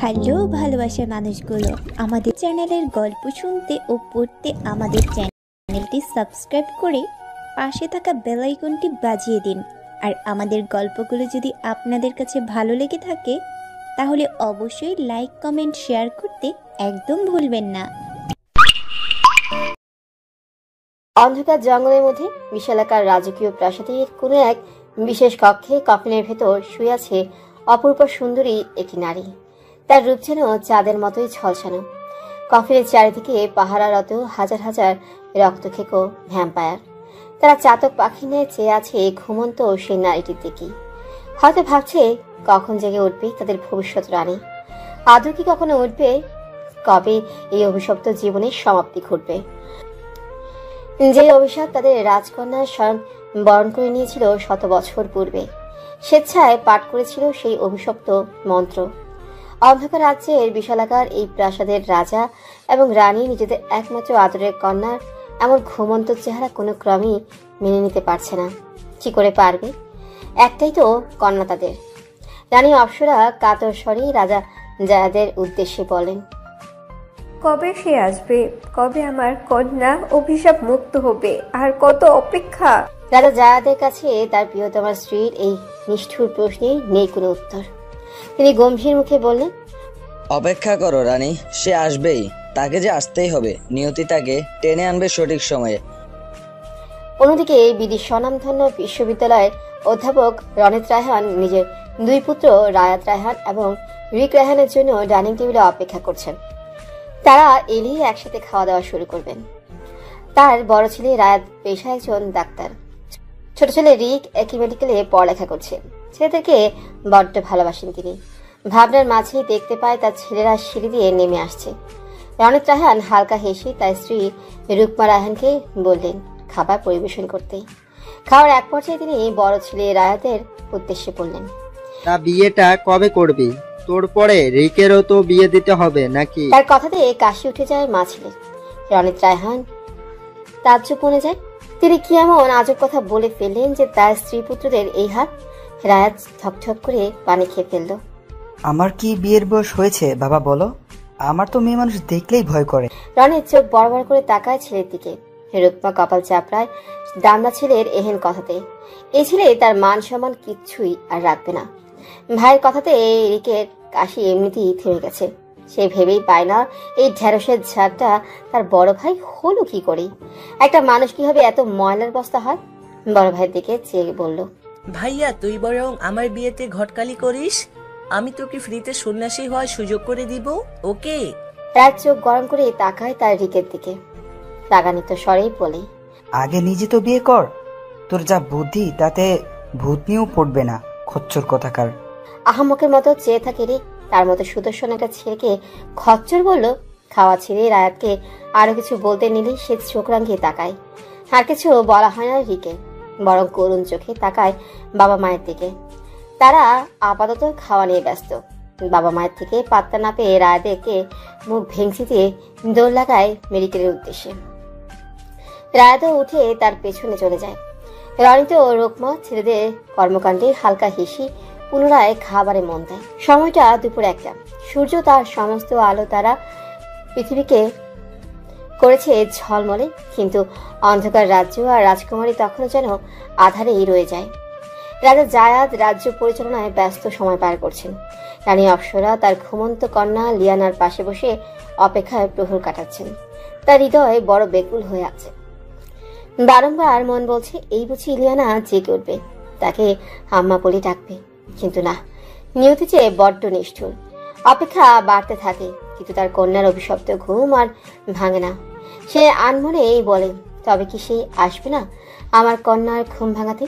Hello ভালোবাসার মানুষগুলো, আমাদের চ্যানেলের গল্প শুনতে ও পড়তে আমাদের চ্যানেলটি সাবস্ক্রাইব করে পাশে থাকা বেল আইকনটি বাজিয়ে দিন। আর আমাদের গল্পগুলো যদি আপনাদের কাছে ভালো লেগে থাকে তাহলে অবশ্যই লাইক, কমেন্ট, শেয়ার করতে একদম ভুলবেন না। অন্ধকার জঙ্গলের মধ্যে বিশালাকার রাজকীয় প্রাসাদের কোনো এক বিশেষ কক্ষে কফিনের ভেতর শুয়ে আছে অপূর্ব সুন্দরী একটি নারী। তার রূপ যেন চাঁদের মতোই ঝলসানো। কফিনের চারিদিকে পাহারারত হাজার হাজার রক্তখেকো ভ্যাম্পায়ার। তারা চাতক পাখি নিয়ে চেয়ে আছে ঘুমন্ত সেই নারীটির দিকে। হয়তো ভাবছে কখন জেগে উঠবে তাদের ভবিষ্যৎ রানী। আদৌ কি কখনো উঠবে? কবে এই অভিশপ্ত জীবনের সমাপ্তি ঘটবে? যে অভিশাপ তাদের রাজকন্যা স্বয়ং বরণ করে নিয়েছিল শত বছর পূর্বে, স্বেচ্ছায় পাঠ করেছিল সেই অভিশপ্ত মন্ত্র। অন্ধকার রাজ্যের বিশালাকার এই প্রাসাদের রাজা এবং রানী নিজেদের একমাত্র আদরের কন্যার এমন ঘুমন্ত চেহারা কোনো ক্রমেই মেনে নিতে পারছে না। কি করে পারবে? একটাই তো কন্যা তাদের। রানী অপ্সরা কাতর স্বরে রাজা জায়াদের উদ্দেশ্যে বলেন, কবে সে আসবে? কবে আমার কন্যা অভিশাপ মুক্ত হবে? আর কত অপেক্ষা! রাজা জায়াদের কাছে তার প্রিয়তমার স্ত্রীর এই নিষ্ঠুর প্রশ্নে নেই কোনো উত্তর। তিনি গম্ভীর মুখে বললেন, অপেক্ষা করো রানী, সে আসবেই। তাকে যে আসতেই হবে, নিয়তি তাকে টেনে আনবে সঠিক সময়ে। অন্যদিকে বিধি স্বনামধন্য বিশ্ববিদ্যালয়ের অধ্যাপক রনিত রায়হান নিজের দুই পুত্র রায়াত রায়হান এবং রিক রায়হানের জন্য ডাইনিং টেবিলে অপেক্ষা করছেন। তারা এলেই একসাথে খাওয়া দাওয়া শুরু করবেন। তার বড় ছেলে রায়াত পেশায় একজন ডাক্তার, ছোট ছেলে রিক একই মেডিকেলে পড়ালেখা করছে। ছেলেদেরকে বড্ড ভালোবাসেন তিনি। ভাবনার মাঝেই দেখতে পায় তার ছেলেরা সিঁড়ি দিয়ে নেমে আসছে। রনিত রায়হান হালকা হেসে তার স্ত্রী রুকমা রায়হানকে বললেন খাবার পরিবেশন করতে। খাওয়ার এক পর্যায়ে তিনি বড় ছেলে রায়াতের উদ্দেশ্যে বললেন, তা বিয়েটা কবে করবি? তোর পরে রিকেরও তো বিয়ে দিতে হবে নাকি? তার কথাতে কাশি উঠে যায় মা ছেলের। রনিত রায়হান তাজ্জব বনে যায়। তিনি কি এমন আজব কথা বলে ফেললেন যে তার স্ত্রী পুত্রদের এই হাত? রায়াত ঠকঠক করে পানি খেয়ে ফেলল। আমার কি বিয়ের বয়স হয়েছে বাবা বলো? আমার তো মেয়ে মানুষ দেখলেই ভয় করে। রনিত চোখ বড় বড় করে তাকায় ছেলের দিকে। রুকমা কপাল চাপড়ায় দামড়া ছেলের এহেন কথাতে। এই ছেলে তার মান সম্মান কিচ্ছুই আর রাখবে না। ভাইয়ের কথাতে রিকের কাশি এমনিতেই থেমে গেছে। সে ভেবেই পায় না এই ঢেঁড়সের ঝাড়টা তার বড় ভাই হলো কি করে। একটা মানুষ কিভাবে এত ময়লার বস্তা হয়? বড় ভাইয়ের দিকে চেয়ে বলল, ভাইয়া তুই বরং আমার বিয়েতে ঘটকালি করিস, আমি তোকে ফ্রিতে সন্ন্যাসী হওয়ার সুযোগ করে দিব, ওকে? রাত চোখ গরম করে তাকায় তার রিকের দিকে। রাগান্বিত স্বরেই বলে, আগে নিজে তো বিয়ে কর। তোর যা বুদ্ধি তাতে ভূত নিয়েও পড়বে না, খচ্চর কথাকার। আহাম্মকের মতো চেয়ে থাকে রে। তার মতো সুদর্শন একটা ছেলেকে খচ্চর বলল। খাওয়া ছেড়ে রায়াতকে আরো কিছু বলতে নিলেই সে চোখ রাঙিয়ে তাকায়। আর কিছু বলা হয় না রিকে, বরং করুণ চোখে তাকায় বাবা মায়ের দিকে। তারা আপাতত খাওয়া নিয়ে ব্যস্ত। বাবা মায়ের থেকে পাত্তা না পেয়ে রায়াতকে মুখ ভেঙচি দিয়ে দৌড় লাগায় মেডিকেলের উদ্দেশ্যে। রায়াতও উঠে তার পেছনে চলে যায়। রনিত ও রুকমা ছেলেদের কর্মকাণ্ডে হালকা হেসি পুনরায় খাবারে মন দেয়। সময়টা দুপুর 1টা। সূর্য তার সমস্ত আলো তারা পৃথিবীকে করেছে ঝলমলে, কিন্তু অন্ধকার রাজ্য আর রাজকুমারী তখনও যেন আধারেই রয়ে যায়। রাজা জায়াদ রাজ্য পরিচালনায় ব্যস্ত সময় পার করছেন। রানী অপ্সরা তার ঘুমন্ত কন্যা লিয়ানার পাশে বসে অপেক্ষায় প্রহর কাটাচ্ছেন। তার হৃদয় বড় বেকুল হয়ে আছে। বারংবার মন বলছে এই বুঝি লিয়ানা জেগে উঠবে, তাকে আম্মা বলে ডাকবে। কিন্তু না, নিয়তি চেয়ে বড্ড নিষ্ঠুর। অপেক্ষা বাড়তে থাকে, কিন্তু তার কন্যার অভিশপ্ত ঘুম আর ভাঙে না। সে আনমনে এই বলে, তবে কি সে আসবে না আমার কন্যার ঘুম ভাঙাতে?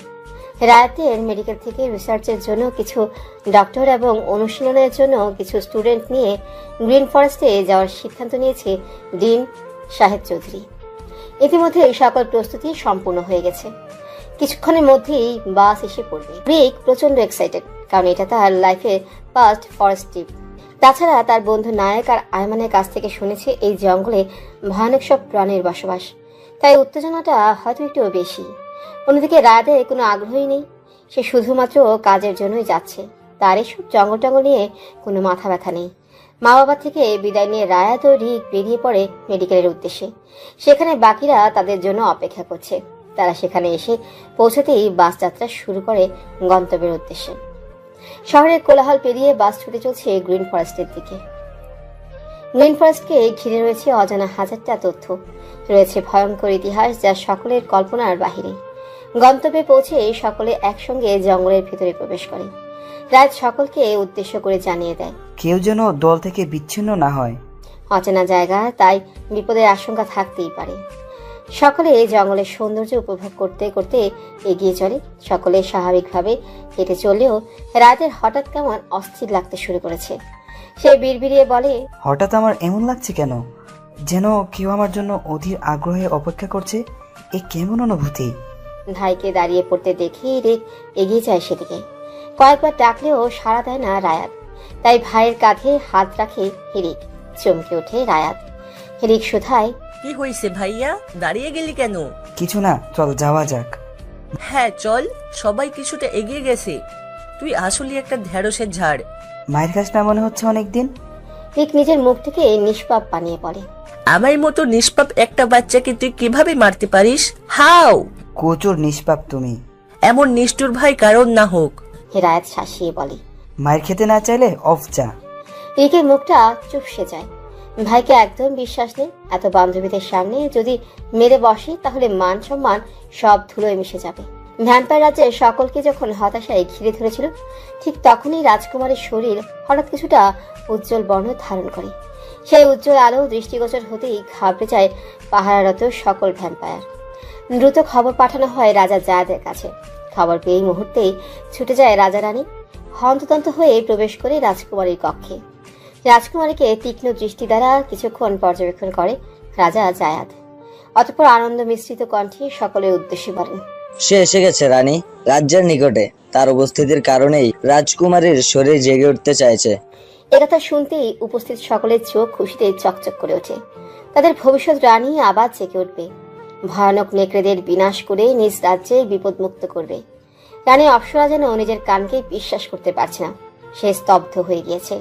রায়াতের মেডিকেল থেকে রিসার্চের জন্য কিছু ডক্টর এবং অনুশীলনের জন্য কিছু স্টুডেন্ট নিয়ে গ্রিন ফরেস্টে যাওয়ার সিদ্ধান্ত নিয়েছে ডিন সাহেব চৌধুরী। ইতিমধ্যে সকল প্রস্তুতি সম্পূর্ণ হয়ে গেছে। কিছুক্ষণের মধ্যেই বাস এসে পড়বে। রিক প্রচন্ড এক্সাইটেড, কারণ এটা তার লাইফের ফার্স্ট ফরেস্ট ট্রিপ। তাছাড়া তার বন্ধু নায়ক আর আয়মানের কাছ থেকে শুনেছে এই জঙ্গলে ভয়ানক সব প্রাণীর বসবাস, তাই উত্তেজনাটা হয়তো একটু বেশি। অন্যদিকে রায়াতের কোনো আগ্রহই নেই। সে শুধুমাত্র কাজের জন্যই যাচ্ছে। তার এসব জঙ্গল টঙ্গল নিয়ে কোনো মাথা ব্যথা নেই। মা বাবা থেকে বিদায় নিয়ে রায়াত ও রিক বেরিয়ে পড়ে মেডিকেলের উদ্দেশ্যে। সেখানে বাকিরা তাদের জন্য অপেক্ষা করছে। তারা সেখানে এসে পৌঁছাতেই বাস যাত্রা শুরু করে গন্তব্যের উদ্দেশ্যে। শহরের কোলাহল পেরিয়ে বাস ছুটে চলছে গ্রিন ফরেস্টের দিকে। গ্রিন ফরেস্টকে ঘিরে রয়েছে অজানা হাজারটা তথ্য, রয়েছে ভয়ঙ্কর ইতিহাস যা সকলের কল্পনার বাহিরে। গন্তব্যে পৌঁছে সকলে একসঙ্গে জঙ্গলের ভিতরে প্রবেশ করে। রাত সকলকে উদ্দেশ্য করে জানিয়ে দেয়, কেউ যেন দল থেকে বিচ্ছিন্ন না হয়। অচেনা জায়গা, তাই বিপদের আশঙ্কা থাকতেই পারে। সকলে জঙ্গলের সৌন্দর্য উপভোগ করতে করতে এগিয়ে চলে। সকলে স্বাভাবিকভাবে হেঁটে চললেও রাতের হঠাৎ কেমন অস্থির লাগতে শুরু করেছে। সে বিড়বিড়িয়ে বলে, হঠাৎ আমার এমন লাগছে কেন, যেন কেউ আমার জন্য অধীর আগ্রহে অপেক্ষা করছে। এ কেমন অনুভূতি? ভাইকে দাঁড়িয়ে পড়তে দেখে রিক এগিয়ে যায় সেদিকে। কয়েকবার ডাকলেও সাড়া দেয় না রায়াত, তাই ভাইয়ের কাঁধে হাত রাখে হিরিক। চমকে ওঠে রায়াত। হিরিক শুধায়, কি হয়েছে ভাইয়া, দাঁড়িয়ে গেলি কেন? কিছু না, চল যাওয়া যাক। হ্যাঁ চল, সবাই কিছুটা এগিয়ে গেছে। তুই আসলে একটা ঢেঁড়সের ঝাড়। মায়ের কাছ না মনে হচ্ছে অনেকদিন। রিক নিজের মুখ থেকে নিষ্পাপ বানিয়ে পড়ে, আমার মতো নিষ্পাপ একটা বাচ্চাকে তুই কিভাবে মারতে পারিস? হাউ! কোচর নিষ্পাপ তুমি। এমন নিষ্ঠুর ভাই কারণ না হোক। রায়াত শাসিয়ে বলে। মায়ের খেতে না চাইলে অফ যা। রিকের মুখটা চুপসে যায়। ভাইকে একদম বিশ্বাস নেই। এত বান্ধবীদের সামনে যদি মেরে বসে তাহলে মান সম্মান সব ধুলোয় মিশে যাবে। ভ্যাম্পায়ার রাজ্যের সকলকে যখন হতাশায় ঘিরে ধরেছিল, ঠিক তখনই রাজকুমারের শরীর হঠাৎ কিছুটা উজ্জ্বল বর্ণ ধারণ করে। সেই উজ্জ্বল আলো দৃষ্টিগোচর হতেই ঘাবড়ে যায় পাহারারত সকল ভ্যাম্পায়ার। দ্রুত খবর পাঠানো হয় রাজা জায়াদের কাছে। খবর পেয়ে মুহূর্তেই ছুটে যায় রাজা রানী। হন্তদন্ত হয়ে প্রবেশ করে রাজকুমারীর কক্ষে। রাজকুমারীকে তীক্ষ্ণ দৃষ্টি দ্বারা কিছুক্ষণ পর্যবেক্ষণ করে রাজা জায়াদ। অতঃপর আনন্দ মিশ্রিত কণ্ঠে সকলের উদ্দেশ্যে বলেন, সে এসে গেছে রানী, রাজ্যের নিকটে। তার উপস্থিতির কারণেই রাজকুমারীর শরীর জেগে উঠতে চাইছে। একথা শুনতেই উপস্থিত সকলের চোখ খুশিতে চকচক করে ওঠে। তাদের ভবিষ্যৎ রানী আবার জেগে উঠবে, ভয়ানক নেকড়েদের বিনাশ করে নিজ রাজ্যে বিপদমুক্ত করবে। রানী অপ্সরা যেন নিজের কানকে বিশ্বাস করতে পারছে না। সে স্তব্ধ হয়ে গিয়েছে।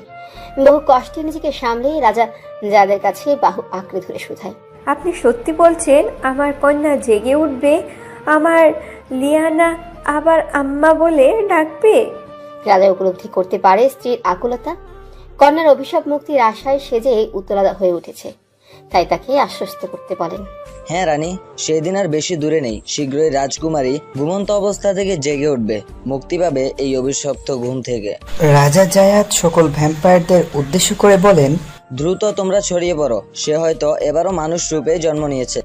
বহু কষ্টে নিজেকে সামলে রাজা যাদের কাছে বাহু আঁকড়ে ধরে শুধায়, আপনি সত্যি বলছেন আমার কন্যা জেগে উঠবে? আমার লিয়ানা আবার আম্মা বলে ডাকবে? রাজা উপলব্ধি করতে পারে স্ত্রীর আকুলতা। কন্যার অভিশাপ মুক্তির আশায় সেজে উত্তরা হয়ে উঠেছে, তাই তাকে আশ্বস্ত করতে বলেন। হ্যাঁ রানী, সেই দিন আর বেশি দূরে নেই। শীঘ্রই রাজকুমারী ঘুমন্ত অবস্থা থেকে জেগে উঠবে, মুক্তি পাবে এই অভিশপ্ত ঘুম থেকে। রাজা জায়াদ সকল ভ্যাম্পায়ারদের উদ্দেশ্য করে বলেন, দ্রুত তোমরা ছড়িয়ে পড়ো। সে হয়তো এবারও মানুষ রূপে জন্ম নিয়েছে,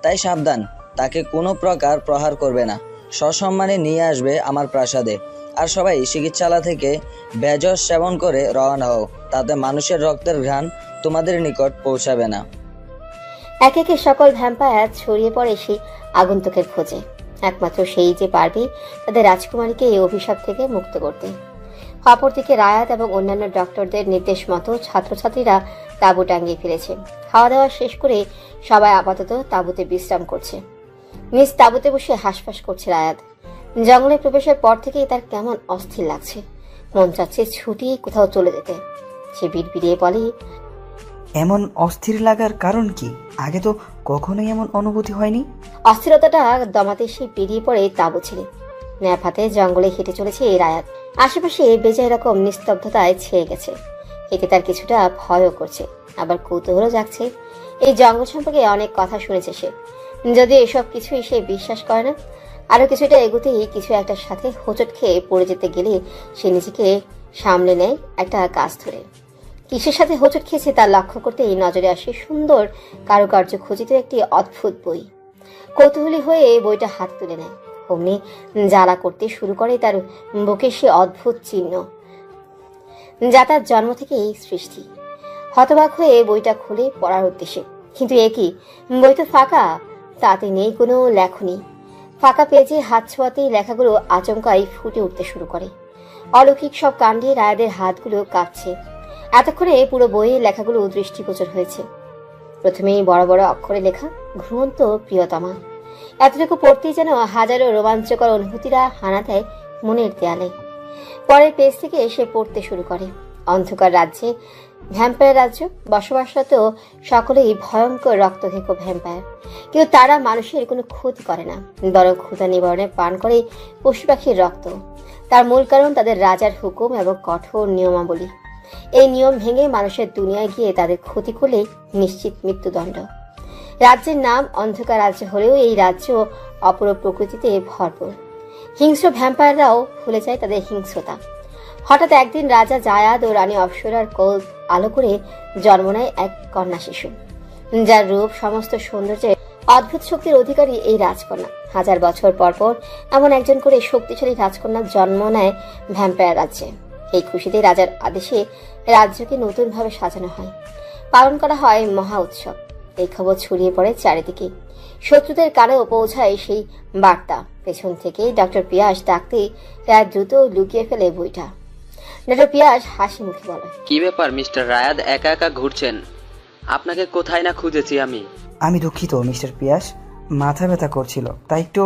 তাই সাবধান। তাকে কোনো প্রকার প্রহার করবে না। সসম্মানে নিয়ে আসবে আমার প্রাসাদে। আর সবাই চিকিৎসালয় থেকে ভেষজ সেবন করে রওনা হও, তাতে মানুষের রক্তের ঘ্রাণ তোমাদের নিকট পৌঁছাবে না। একে একে সকল ভ্যাম্পায়ার ছড়িয়ে পড়ে সেই আগন্তুকের খোঁজে। একমাত্র সেই যে পারবে তাদের রাজকুমারীকে এই অভিশাপ থেকে মুক্ত করতে। অপরদিকে রায়াত এবং অন্যান্য ডক্টরদের নির্দেশ মতো ছাত্রছাত্রীরা তাঁবু টাঙ্গিয়ে ফিরেছে। খাওয়া দাওয়া শেষ করে সবাই আপাতত তাঁবুতে বিশ্রাম করছে। নিজ তাঁবুতে বসে হাঁসফাঁস করছে রায়াত। জঙ্গলে প্রবেশের পর থেকেই তার কেমন অস্থির লাগছে। মন চাচ্ছে ছুটিয়ে কোথাও চলে যেতে। সে বিড়বিড়িয়ে বলে, এমন অস্থির লাগার কারণ কি? আগে তো কখনোই এমন অনুভূতি হয়নি। অস্থিরতাটা দমাতে সে বেরিয়ে পড়ে তাঁবু ছেড়ে। ন্যাপ হাতে জঙ্গলে হেঁটে চলেছে এই রায়াত। আশেপাশে বেজায় রকম নিস্তব্ধতায় ছেয়ে গেছে। এতে তার কিছুটা ভয়ও করছে, আবার কৌতূহলও জাগছে। এই জঙ্গল সম্পর্কে অনেক কথা শুনেছে সে, যদিও এসব কিছুই সে বিশ্বাস করে না। আরো কিছুটা এগোতেই কিছু একটার সাথে হোঁচট খেয়ে পড়ে যেতে গেলে সে নিজেকে সামলে নেয় একটা গাছ ধরে। কিসের সাথে হোঁচট খেয়েছে তা লক্ষ্য করতেই নজরে আসে সুন্দর কারুকার্য খচিত একটি অদ্ভুত বই। কৌতূহলী হয়ে বইটা হাত তুলে নেয়। অমনি জ্বালা করতে শুরু করে তার বুকে সে অদ্ভুত চিহ্ন, যা তার জন্ম থেকেই সৃষ্টি। হতবাক হয়ে বইটা খুলে পড়ার উদ্দেশ্যে, কিন্তু একই বই তো ফাঁকা, তাতে নেই কোনো লেখনী। ফাঁকা পেজে হাত ছোঁয়াতেই লেখাগুলো আচমকাই ফুটে উঠতে শুরু করে। অলৌকিক সব কাণ্ডে রায়াদের হাতগুলো কাঁপছে। এতক্ষণে পুরো বইয়ের লেখাগুলো দৃষ্টিগোচর হয়েছে। প্রথমেই বড় বড় অক্ষরে লেখা, ঘুমন্ত প্রিয়তমা। এতটুকু পড়তেই যেন হাজারো রোমাঞ্চকর অনুভূতিরা হানা দেয় মনের দেয়ালে। পরের পেজ থেকে সে পড়তে শুরু করে। অন্ধকার রাজ্যে ভ্যাম্পায়ার রাজ্য, বসবাসরত সকলেই ভয়ঙ্কর রক্তঘেকো ভ্যাম্পায়ার, কিন্তু তারা মানুষের কোনো ক্ষতি করে না, বরং ক্ষুধা নিবারণে পান করে পশু পাখির রক্ত। তার মূল কারণ তাদের রাজার হুকুম এবং কঠোর নিয়মাবলী। এই নিয়ম ভেঙে মানুষের দুনিয়ায় গিয়ে তাদের ক্ষতি করলে নিশ্চিত মৃত্যুদণ্ড। রাজ্যের নাম অন্ধকার রাজ্য হলেও এই রাজ্য অপূর্ব প্রকৃতিতে ভরপুর। হিংস্র ভ্যাম্পায়াররাও ভুলে যায় তাদের হিংস্রতা। হঠাৎ একদিন রাজা জায়াদ ও রানী অপ্সরার কোল আলো করে জন্ম নেয় এক কন্যা শিশু, যার রূপ সমস্ত সৌন্দর্যের অদ্ভুত শক্তির অধিকারী এই রাজকন্যা। 1000 বছর পর পর এমন একজন করে শক্তিশালী রাজকন্যার জন্ম নেয় ভ্যাম্পায়ার রাজ্যে। এই খুশিতে রাজার আদেশে রাজ্যকে নতুনভাবে সাজানো হয়, পালন করা হয় মহা উৎসব। এই খবর ছড়িয়ে পড়ে চারিদিকে, শত্রুদের কানেও পৌঁছায় সেই বার্তা। পেছন থেকে ডক্টর পিয়াস ডাকতে রায় দ্রুত লুকিয়ে ফেলে বইটা। ডক্টর পিয়াস হাসি মুখে বলে, কি ব্যাপার মিস্টার রায়াদ, একা একা ঘুরছেন? আপনাকে কোথায় না খুঁজেছি আমি। আমি দুঃখিত মিস্টার পিয়াস, মাথা ব্যথা করছিল তাই একটু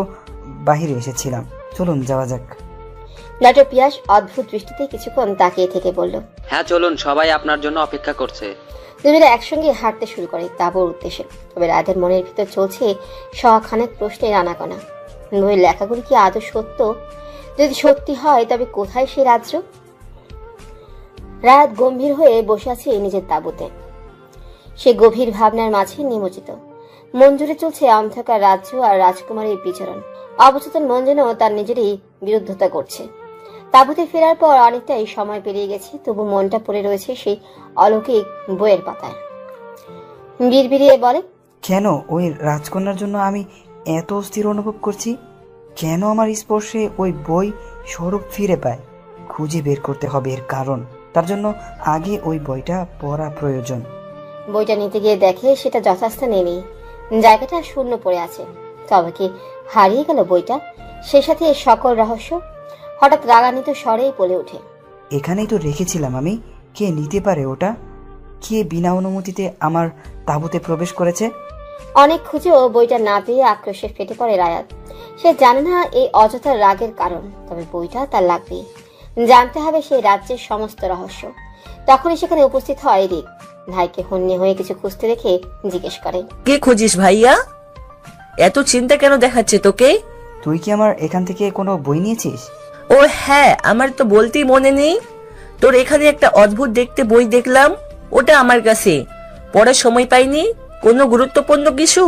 বাহিরে এসেছিলাম। চলুন যাওয়া যাক। ডক্টর পিয়াস অদ্ভুত দৃষ্টিতে কিছুক্ষণ তাকিয়ে থেকে বলল, হ্যাঁ চলুন, সবাই আপনার জন্য অপেক্ষা করছে। দুজনে একসঙ্গে হাঁটতে শুরু করে তাঁবুর উদ্দেশ্যে। তবে রায়দের মনের ভিতর চলছে শখানেক প্রশ্নের আনাগোনা। বইয়ের লেখাগুলি কি আদৌ সত্য? যদি সত্যি হয় তবে কোথায় সেই রাজ্য? রাত গম্ভীর হয়ে বসে আছে নিজের তাঁবুতে। সে গভীর ভাবনার মাঝে নিমজ্জিত। মন জুড়ে চলছে অন্ধকার রাজ্য আর রাজকুমারীর বিচরণ। অবচেতন মন যেন তার নিজেরই বিরুদ্ধতা করছে। তাঁবুতে ফেরার পর অনেকটাই সময় পেরিয়ে গেছে, তবু মনটা পড়ে রয়েছে সেই অলৌকিক বইয়ের পাতায়। বিড়বিড়িয়ে বলে, কেন ওই রাজকন্যার জন্য আমি এত অস্থির অনুভব করছি? কেন আমার স্পর্শে ওই বই স্বরূপ ফিরে পায়? খুঁজে বের করতে হবে এর কারণ। তার জন্য আগে ওই বইটা পড়া প্রয়োজন। বইটা নিতে গিয়ে দেখে সেটা যথাস্থানে নেই, জায়গাটা শূন্য পড়ে আছে। তবে কি হারিয়ে গেল বইটা, সেই সাথে সকল রহস্য? হঠাৎ রাগান্বিত স্বরেই বলে ওঠে, এখানেই তো রেখেছিলাম আমি। কে নিতে পারে ওটা? কে বিনা অনুমতিতে আমার তাঁবুতে প্রবেশ করেছে? অনেক খুঁজেও বইটা না পেয়ে আক্রোশে ফেটে পড়ে রায়াত। সে জানে না এই অযথা রাগের কারণ, তবে বইটা তার লাগবেই। জানতে হবে সেই রাজ্যের সমস্ত রহস্য। তখনই সেখানে উপস্থিত হয় রিক। ভাইকে হন্যে হয়ে কিছু খুঁজতে দেখে জিজ্ঞেস করে, কে খুঁজিস ভাইয়া? এত চিন্তা কেন দেখাচ্ছে তোকে? তুই কি আমার এখান থেকে কোনো বই নিয়েছিস? ও হ্যাঁ, আমার তো বলতেই মনে নেই। তোর এখানে একটা অদ্ভুত দেখতে বই দেখলাম, ওটা আমার কাছে। পড়ার সময় পাইনি। কোনো গুরুত্বপূর্ণ কিছু?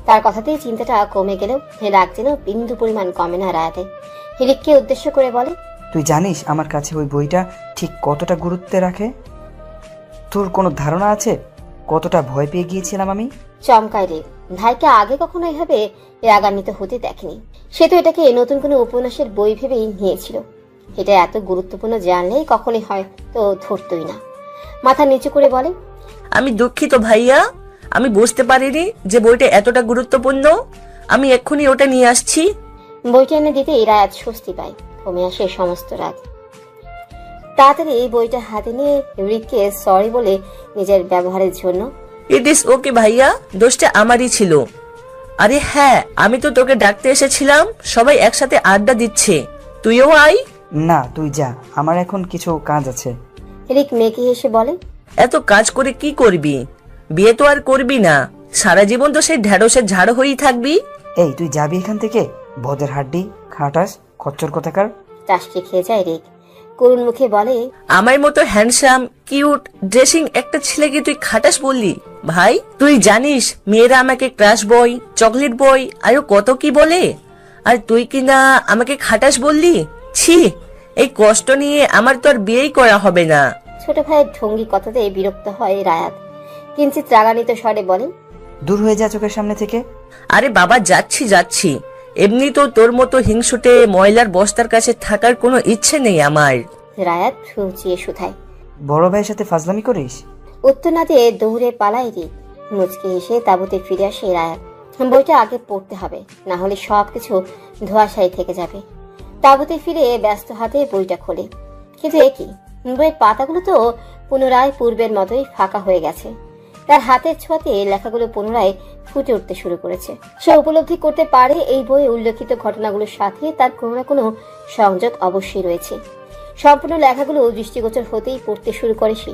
তার কথাতেই চিন্তাটা কমে গেলেও রাগ যেন বিন্দু পরিমাণ কমে না রায়াতে। রিককে উদ্দেশ্য করে বলে, তুই জানিস আমার কাছে ওই বইটা ঠিক কতটা গুরুত্ব রাখে? তোর কোনো ধারণা আছে কতটা ভয় পেয়ে গিয়েছিলাম আমি? চমকায় রিক। ভাইকে আগে কখনো এভাবে রাগান্বিত হতে দেখেনি। সে তো এটাকে নতুন কোনো উপন্যাসের বই ভেবেই নিয়েছিল। এটা এত গুরুত্বপূর্ণ জানলেই কখনই হয়তো ধরতই না। মাথা নিচু করে বলে, আমি দুঃখিত ভাইয়া, আমি বুঝতে পারিনি যে বইটা এতটা গুরুত্বপূর্ণ। আমি এক্ষুনি ওটা নিয়ে আসছি। বইটা এনে দিতেই রায়াত স্বস্তি পায়, কমে আসে সমস্ত রাগ। তাড়াতাড়ি এই বইটা হাতে নিয়ে রিককে সরি বলে নিজের ব্যবহারের জন্য, ইট ইজ ওকে ভাইয়া, দোষটা আমারই ছিল। আরে হ্যাঁ, আমি তো তোকে ডাকতে এসেছিলাম। সবাই একসাথে আড্ডা দিচ্ছে, তুইও আয়। না তুই যা, আমার এখন কিছু কাজ আছে। রিক মেকি হেসে বলে, এত কাজ করে কি করবি? বিয়ে তো আর করবি না, সারা জীবন তো সেই ঢেঁড়সের ঝাড় হয়েই থাকবি। এই তুই যাবি এখান থেকে? বদের হাড্ডি, খাটাস, খচ্চর কোথাকার। টাসকে খেয়ে যায় রিক। করুণ মুখে বলে, আমার মতো হ্যান্ডসাম কিউট ড্রেসিং একটা ছেলেকে তুই খাটাস বললি? ভাই তুই জানিস মেয়েরা আমাকে ক্রাশ বয়, চকলেট বয়, আরো কত কি বলে, আর তুই কিনা আমাকে খাটাস বললি? ছি, এই কষ্ট নিয়ে আমার তো আর বিয়েই করা হবে না। ছোট ভাইয়ের ঢঙ্গি কথাতে বিরক্ত হয় রায়াত। কিঞ্চিত রাগান্বিত স্বরে বলে, দূর হয়ে যা চোখের সামনে থেকে। আরে বাবা যাচ্ছি যাচ্ছি, এমনি তো তোর মতো হিংসুটে ময়লার বস্তার কাছে থাকার কোনো ইচ্ছে নেই আমার। রায়াত ফুঁচিয়ে শুধায়, বড় ভাইয়ের সাথে ফাজলামি করিস? উত্তর না দিয়ে দৌড়ে পালায় রিক। মুচকে এসে তাঁবুতে ফিরে আসে রায়াত। বইটা আগে পড়তে হবে, না হলে সবকিছু ধোঁয়াশায়ী থেকে যাবে। তাঁবুতে ফিরে ব্যস্ত হাতে বইটা খোলে, কিন্তু একই বইয়ের পাতাগুলো তো পুনরায় পূর্বের মতোই ফাঁকা হয়ে গেছে। তার হাতের ছোঁয়াতে লেখাগুলো পুনরায় ফুটে উঠতে শুরু করেছে। সে উপলব্ধি করতে পারে এই বইয়ে উল্লেখিত ঘটনাগুলোর সাথে তার কোনো না কোনো সংযোগ অবশ্যই রয়েছে। সম্পূর্ণ লেখাগুলো দৃষ্টিগোচর হতেই পড়তে শুরু করে সে।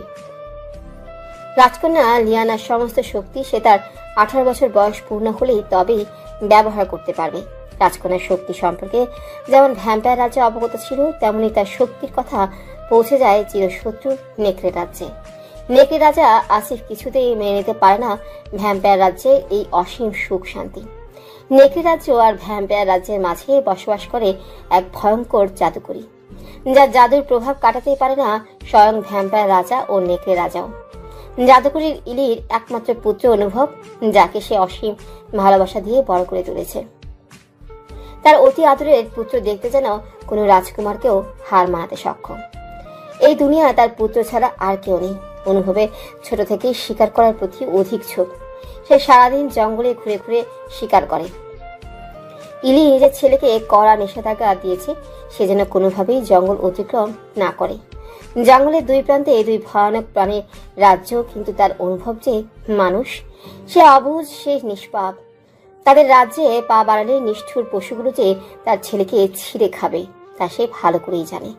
রাজকন্যা লিয়ানার সমস্ত শক্তি সে তার 18 বছর বয়স পূর্ণ হলেই তবেই ব্যবহার করতে পারবে। রাজকন্যার শক্তি সম্পর্কে যেমন ভ্যাম্পায়ার রাজ্যে অবগত ছিল, তেমনি তার শক্তির কথা পৌঁছে যায় চিরশত্রু নেকড়ে রাজ্যে। নেকড়ে রাজা আসিফ কিছুতেই মেনে নিতে পারে না ভ্যাম্পায়ার রাজ্যে এই অসীম সুখ শান্তি। নেকড়ে রাজ্য আর ভ্যাম্পায়ার রাজ্যের মাঝে বসবাস করে এক ভয়ঙ্কর জাদুকরী, যার জাদুর প্রভাব কাটাতেই পারে না স্বয়ং ভ্যাম্পায়ার রাজা ও নেকড়ে রাজাও। জাদুকরীর ইলির একমাত্র পুত্র অনুভব, যাকে সে অসীম ভালোবাসা দিয়ে বড় করে তুলেছে। তার অতি আদরের পুত্র দেখতে যেন কোনো রাজকুমারকেও হার মানাতে সক্ষম। এই দুনিয়া তার পুত্র ছাড়া আর কেউ নেই। অনুভবে ছোট থেকেই শিকার করার প্রতি অধিক ঝোঁক। সে সারাদিন জঙ্গলে ঘুরে ঘুরে শিকার করে। ইলি নিজের ছেলেকে কড়া নিষেধাজ্ঞা দিয়েছে সে যেন কোনোভাবেই জঙ্গল অতিক্রম না করে। জঙ্গলের দুই প্রান্তে দুই ভয়ানক প্রাণীর রাজ্য, কিন্তু তার অনুভব যে মানুষ, সে অবুঝ, সে নিষ্পাপ। তাদের রাজ্যে পা বাড়ালে নিষ্ঠুর পশুগুলো যে তার ছেলেকে ছিঁড়ে খাবে তা সে ভালো করেই জানে।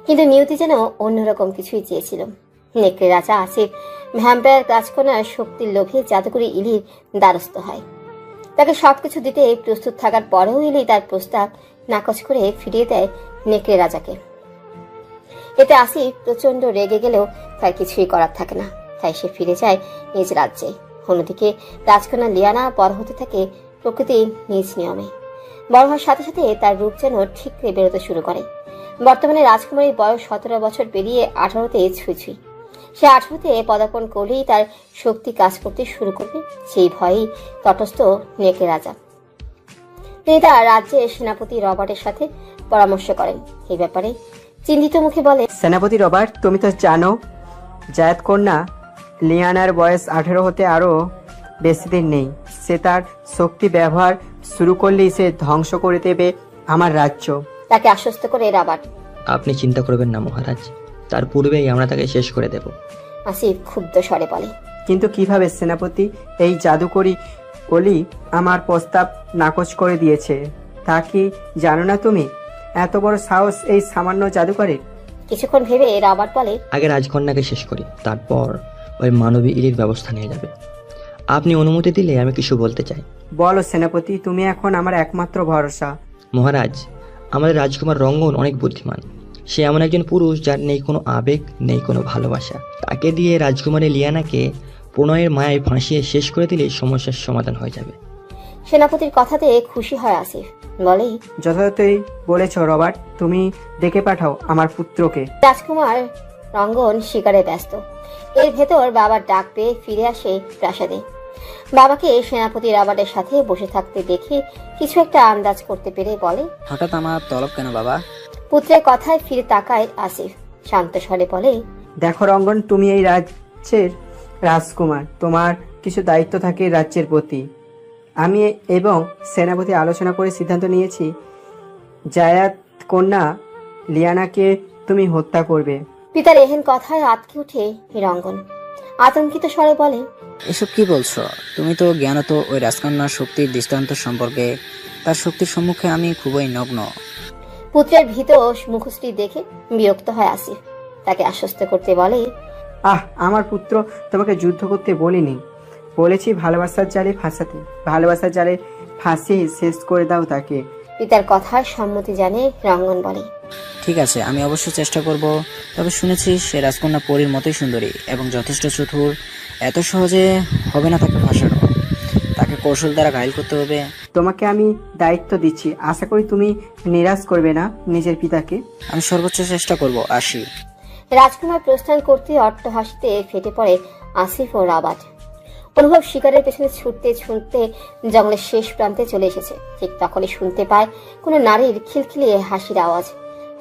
কিন্তু নিয়তি যেন অন্যরকম কিছুই চেয়েছিল। নেকড়ে রাজা আসিফ ভ্যাম্পায়ার রাজকন্যার শক্তির লোভে জাদুকরী ইলির দ্বারস্থ হয়। তাকে সবকিছু দিতে প্রস্তুত থাকার পরেও ইলি তার প্রস্তাব নাকচ করে ফিরিয়ে দেয় নেকড়ে রাজাকে। এতে আসিফ প্রচন্ড রেগে গেলেও তার কিছুই করার থাকে না, তাই সে ফিরে যায় নিজ রাজ্যে। অন্যদিকে রাজকন্যা লিয়ানা বড় হতে থাকে প্রকৃতির নিজ নিয়মে। বড় হওয়ার সাথে সাথে তার রূপ যেন ঠিকরে বেরোতে শুরু করে। বর্তমানে রাজকুমারীর বয়স 17 বছর পেরিয়ে 18তে ছুঁই। সে 18তে পদার্পণ করলেই তার শক্তি কাজ করতে শুরু করবে, সেই ভয়েই তটস্থ নেকড়ে রাজা। তিনি তার রাজ্যের সেনাপতি রবার্টের সাথে পরামর্শ করেন। এই ব্যাপারে চিন্তিত মুখে বলে, সেনাপতি রবার্ট, তুমি তো জানো জায়েদ কন্যা লিয়ানার বয়স 18 হতে আরো বেশি দিন নেই। সে তার শক্তি ব্যবহার শুরু করলেই সে ধ্বংস করে দেবে আমার রাজ্য। তাকে আশ্বস্ত করে রবার্ট, আপনি চিন্তা করবেন না মহারাজ, তার পূর্বেই আমরা তাকে শেষ করে দেব। আসিফ ক্ষুব্ধ স্বরে বলে, কিন্তু কিভাবে সেনাপতি? এই জাদুকরী অলি আমার প্রস্তাব নাকচ করে দিয়েছে। তা কি জানো না তুমি? এত বড় সাহস এই সামান্য জাদুকরীর। কিছুক্ষণ ভেবে রবার্ট বলে, আগে রাজকন্যাকে শেষ করি, তারপর ওই মানবী ইলির ব্যবস্থা নিয়ে যাবে। আপনি অনুমতি দিলে আমি কিছু বলতে চাই। বলো সেনাপতি, তুমি এখন আমার একমাত্র ভরসা। মহারাজ, আমাদের রাজকুমার রঙ্গন অনেক বুদ্ধিমান। সে এমন একজন পুরুষ যার নেই কোনো আবেগ, নেই কোনো ভালোবাসা। তাকে দিয়ে রাজকুমারী লিয়ানাকে প্রণয়ের মায়ায় ফাঁসিয়ে শেষ করে দিলে সমস্যার সমাধান হয়ে যাবে। সেনাপতির কথাতে খুশি হয় আসিফ, বলে, যথাযথই বলেছ রবার্ট, তুমি ডেকে পাঠাও আমার পুত্রকে। রাজকুমার রঙ্গন শিকারে ব্যস্ত। এর ভেতর বাবার ডাক পেয়ে ফিরে আসে প্রাসাদে। বাবাকে সেনাপতি রবার্টের সাথে বসে থাকতে দেখে কিছু একটা আন্দাজ করতে পেরে বলে, হঠাৎ আমার তলব কেন বাবা? পুত্রের কথায় ফিরে তাকায় আসিফ, শান্ত স্বরে বলে, দেখো রঙ্গন, তুমি এই রাজ্যের রাজকুমার, তোমার কিছু দায়িত্ব থাকে রাজ্যের প্রতি। আমি এবং সেনাপতি আলোচনা করে সিদ্ধান্ত নিয়েছি জায়াত কন্যা লিয়ানাকে তুমি হত্যা করবে। পিতার এহেন কথায় আতকে উঠে রঙ্গন, আতঙ্কিত স্বরে বলে, এসব কি বলছো? তুমি তো জ্ঞানত ওই রাজকন্যার শক্তির দৃষ্টান্ত সম্পর্কে। তার শক্তির সম্মুখে আমি খুবই নগ্ন। পুত্রের ভীত মুখশ্রী দেখে বিরক্ত হয় আসিফ। তাকে আশ্বস্ত করতে বলে, আমার পুত্র তোমাকে যুদ্ধ করতে বলিনি, বলেছি ভালোবাসার জালে ফাঁসাতে। ভালোবাসার জালে ফাঁসিয়ে শেষ করে দাও তাকে। পিতার কথার সম্মতি জানে রঙ্গন বলে, ঠিক আছে, আমি অবশ্য চেষ্টা করব। তবে শুনেছি সে রাজকন্যা পরীর মতোই সুন্দরী এবং যথেষ্ট চতুর। এত সহজে হবে না তাকে ফাঁসানো। তাকে কৌশল দ্বারা ঘায়েল করতে হবে। তোমাকে আমি দায়িত্ব দিচ্ছি, আশা করি তুমি নিরাশ করবে না নিজের পিতাকে। আমি সর্বোচ্চ চেষ্টা করব। আসি। রাজকুমার প্রস্থান করতে অট্টহাসিতে ফেটে পড়ে আসিফ ও রাবার্ট। অনুভব শিকারের পেছনে ছুটতে ছুটতে জঙ্গলের শেষ প্রান্তে চলে এসেছে। ঠিক তখনই শুনতে পায় কোনো নারীর খিলখিলিয়ে হাসির আওয়াজ।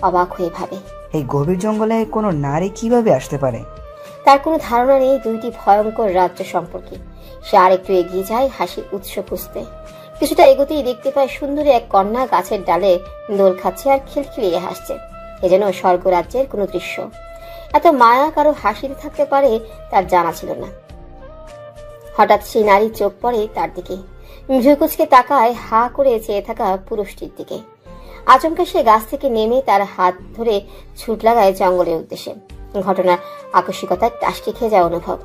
অবাক হয়ে ভাবে, এই গভীর জঙ্গলে কোনো নারী কিভাবে আসতে পারে? তার কোনো ধারণা নেই দুইটি ভয়ঙ্কর রাজ্য সম্পর্কে। সে আরেকটু এগিয়ে যায় হাসির উৎস খুঁজতে। কিছুটা এগোতেই দেখতে পায় সুন্দরী এক কন্যা গাছের ডালে দোল খাচ্ছে আর খিলখিলিয়ে হাসছে। এ যেন স্বর্গরাজ্যের কোনো দৃশ্য। এত মায়া কারো হাসিতে থাকতে পারে তার জানা ছিল না। হঠাৎ সেই নারীর চোখ পড়ে তার দিকে। ভ্রুকুচকে তাকায় হা করে চেয়ে থাকা পুরুষটির দিকে। আচমকা সে গাছ থেকে নেমে তার হাত ধরে ছুট লাগায় জঙ্গলের উদ্দেশ্যে। ঘটনার আকস্মিকতায় টাসকি খেয়ে যায় অনুভব।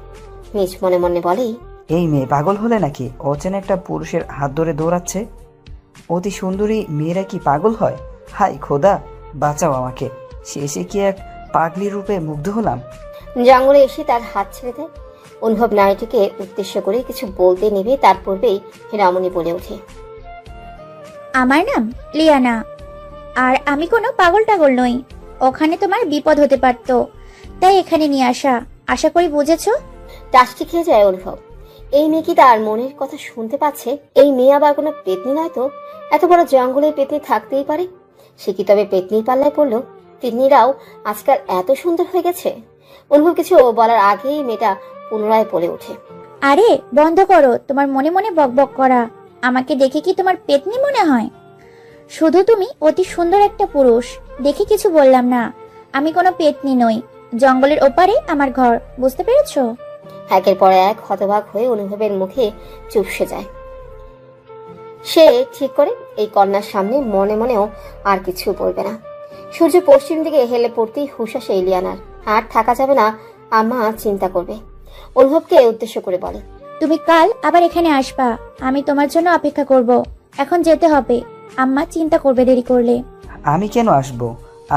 নিজ মনে মনে বলে, এই মেয়ে পাগল হলে নাকি? অচেনা একটা পুরুষের হাত ধরে দৌড়াচ্ছে। অতি সুন্দরী মেয়েরা কি পাগল হয়? হাই খোদা, বাঁচাও আমাকে। শেষে কি এক পাগলি রূপে মুগ্ধ হলাম? জঙ্গলে এসে তার হাত ছেড়ে দেয়। অনুভব নারীটিকে উদ্দেশ্য করে কিছু বলতে নেবে, তার পূর্বেই রমণী বলে ওঠে, আমার নাম লিয়ানা, আর আমি কোনো পাগল টাগল নই। ওখানে তোমার বিপদ হতে পারত, তাই এখানে নিয়ে আসা। আশা করি বুঝেছো। টাস্টি খেয়ে যায় অনুভব। এই মেয়ে কি তার মনের কথা শুনতে পাচ্ছে? এই মেয়ে আবার কোনো পেতনি নয় তো? এত বড় জঙ্গলে পেতনি থাকতেই পারে। সে কি তবে পেতনির পাল্লায় পড়লো? পেতনিরাও আজকাল এত সুন্দর হয়ে গেছে। অনুভব কিছু বলার আগেই মেয়েটা পুনরায় বলে ওঠে, আরে বন্ধ করো তোমার মনে মনে বকবক করা। আমাকে দেখে কি তোমার পেতনি মনে হয়? শুধু তুমি অতি সুন্দর একটা পুরুষ দেখে কিছু বললাম না। আমি কোনো পেতনি নই। জঙ্গলের ওপারে আমার ঘর, বুঝতে পেরেছো? একের পর এক হতবাক হয়ে অনুভবের মুখে চুপসে যায়। সে ঠিক করে এই কন্যার সামনে মনে মনেও আর কিছু বলবে না। সূর্য পশ্চিম দিকে হেলে পড়তেই হুঁশ আসে ইলিয়ানার। আর থাকা যাবে না, আম্মা চিন্তা করবে। অনুভবকে উদ্দেশ্য করে বলে, তুমি কাল আবার এখানে আসবা। আমি তোমার জন্য অপেক্ষা করব। এখন যেতে হবে, আম্মা চিন্তা করবে দেরি করলে। আমি কেন আসব?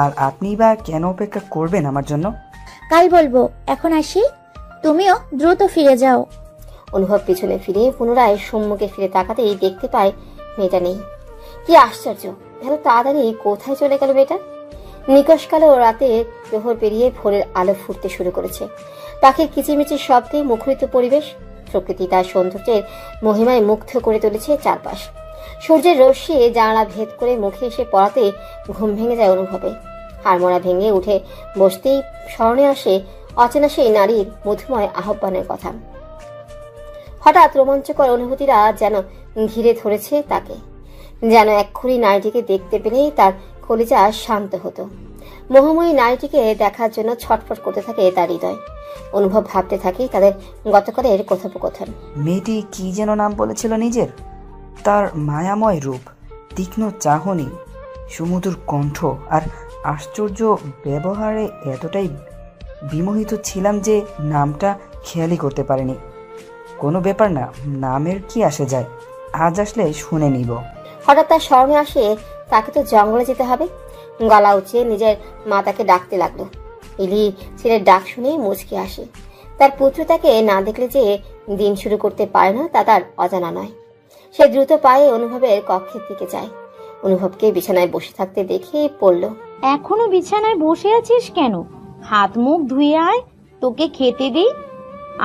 আর আপনি বা কেন অপেক্ষা করবেন আমার জন্য? কাল বলবো, এখন আসি। তুমিও দ্রুত ফিরে যাও। অনুভব পিছনে ফিরে পুনরায় সম্মুখে ফিরে তাকাতেই দেখতে পায় মেয়েটা নেই। কি আশ্চর্য, এত তাড়াতাড়ি কোথায় চলে গেল মেয়েটা? নিকশ কালো রাতে প্রহর পেরিয়ে ভোরের আলো ফুটতে শুরু করেছে। পাখির কিচিমিচির শব্দে মুখরিত পরিবেশ। প্রকৃতি তার সৌন্দর্যের মহিমায় মুগ্ধ করে তুলেছে চারপাশ। সূর্যের রশ্মি জানালা ভেদ করে মুখে এসে পড়াতে ঘুম ভেঙে যায় অনুভবে। হাড়মোড়া ভেঙে উঠে বসতেই স্মরণে আসে অচেনা সেই নারীর মধুময় আহ্বানের কথা। হঠাৎ রোমাঞ্চকর অনুভূতিরা যেন ঘিরে ধরেছে তাকে। যেন এক্ষুনি নারীটিকে দেখতে পেলেই তার কলিজা শান্ত হতো। মোহময়ী নারীটিকে দেখার জন্য ছটফট করতে থাকে তার হৃদয়। অনুভব ভাবতে থাকে তাদের গতকালের কথোপকথন। মেয়েটি কি যেন নাম বলেছিল নিজের? তার মায়াময় রূপ, তীক্ষ্ণ চাহনি, সুমধুর কণ্ঠ আর আশ্চর্য ব্যবহারে এতটাই বিমোহিত ছিলাম যে নামটা খেয়ালই করতে পারিনি। কোনো ব্যাপার না, নামের কি আসে যায়, আজ আসলে শুনে নিব। হঠাৎ তার স্মরণে আসে তাকে তো জঙ্গলে যেতে হবে। গলা উঁচিয়ে নিজের মাতাকে ডাকতে লাগলো। ইলি ছেলের ডাক শুনে মুচকি আসে। তার পুত্র তাকে না দেখলে যে দিন শুরু করতে পারে না তা তার অজানা নয়। সে দ্রুত পায়ে অনুভবের কক্ষের দিকে যায়। অনুভবকে বিছানায় বসে থাকতে দেখে পড়ল, এখনো বিছানায় বসে আছিস কেন? হাত মুখ ধুয়ে আয়, তোকে খেতে দিই।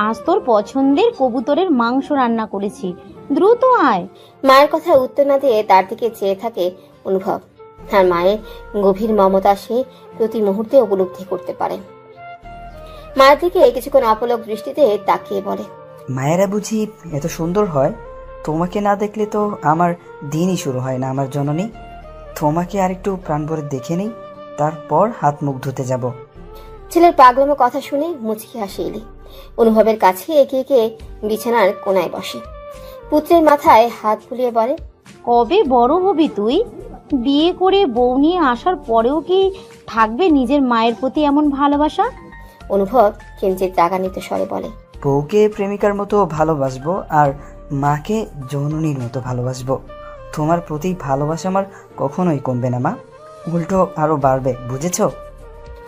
আজ তোর পছন্দের কবুতরের মাংস রান্না করেছি, দ্রুত আয়। মায়ের কথা উত্তর না দিয়ে তার দিকে চেয়ে থাকে অনুভব। আর মায়ের গভীর মমতা সে প্রতি মুহূর্তে উপলব্ধি করতে পারে। মায়ের দিকে কিছুক্ষণ অপলক দৃষ্টিতে তাকিয়ে বলে, মায়েরা বুঝি এত সুন্দর হয়? তোমাকে না দেখলে তো আমার দিনই শুরু হয় না আমার জননী। তোমাকে আরেকটু প্রাণ ভরে দেখে নেই, তারপর হাত মুখ ধুতে যাব। ছেলের পাগলামো কথা শুনে মুচকি হাসি এলি। অনুভবের কাছে এগিয়ে গিয়ে বিছানার কোনায় বসে। পুত্রের মাথায় হাত বুলিয়ে বলে, কবে বড় হবি তুই? বিয়ে করে বউ নিয়ে আসার পরেও কি থাকবে নিজের মায়ের প্রতি এমন ভালোবাসা? অনুভব কিঞ্চিত রাগান্বিত স্বরে বলে, বউকে প্রেমিকার মতো ভালোবাসবো আর মাকে জননীর মতো ভালোবাসবো। তোমার প্রতি ভালোবাসা আমার কখনোই কমবে না মা, উল্টো আরো বাড়বে, বুঝেছো?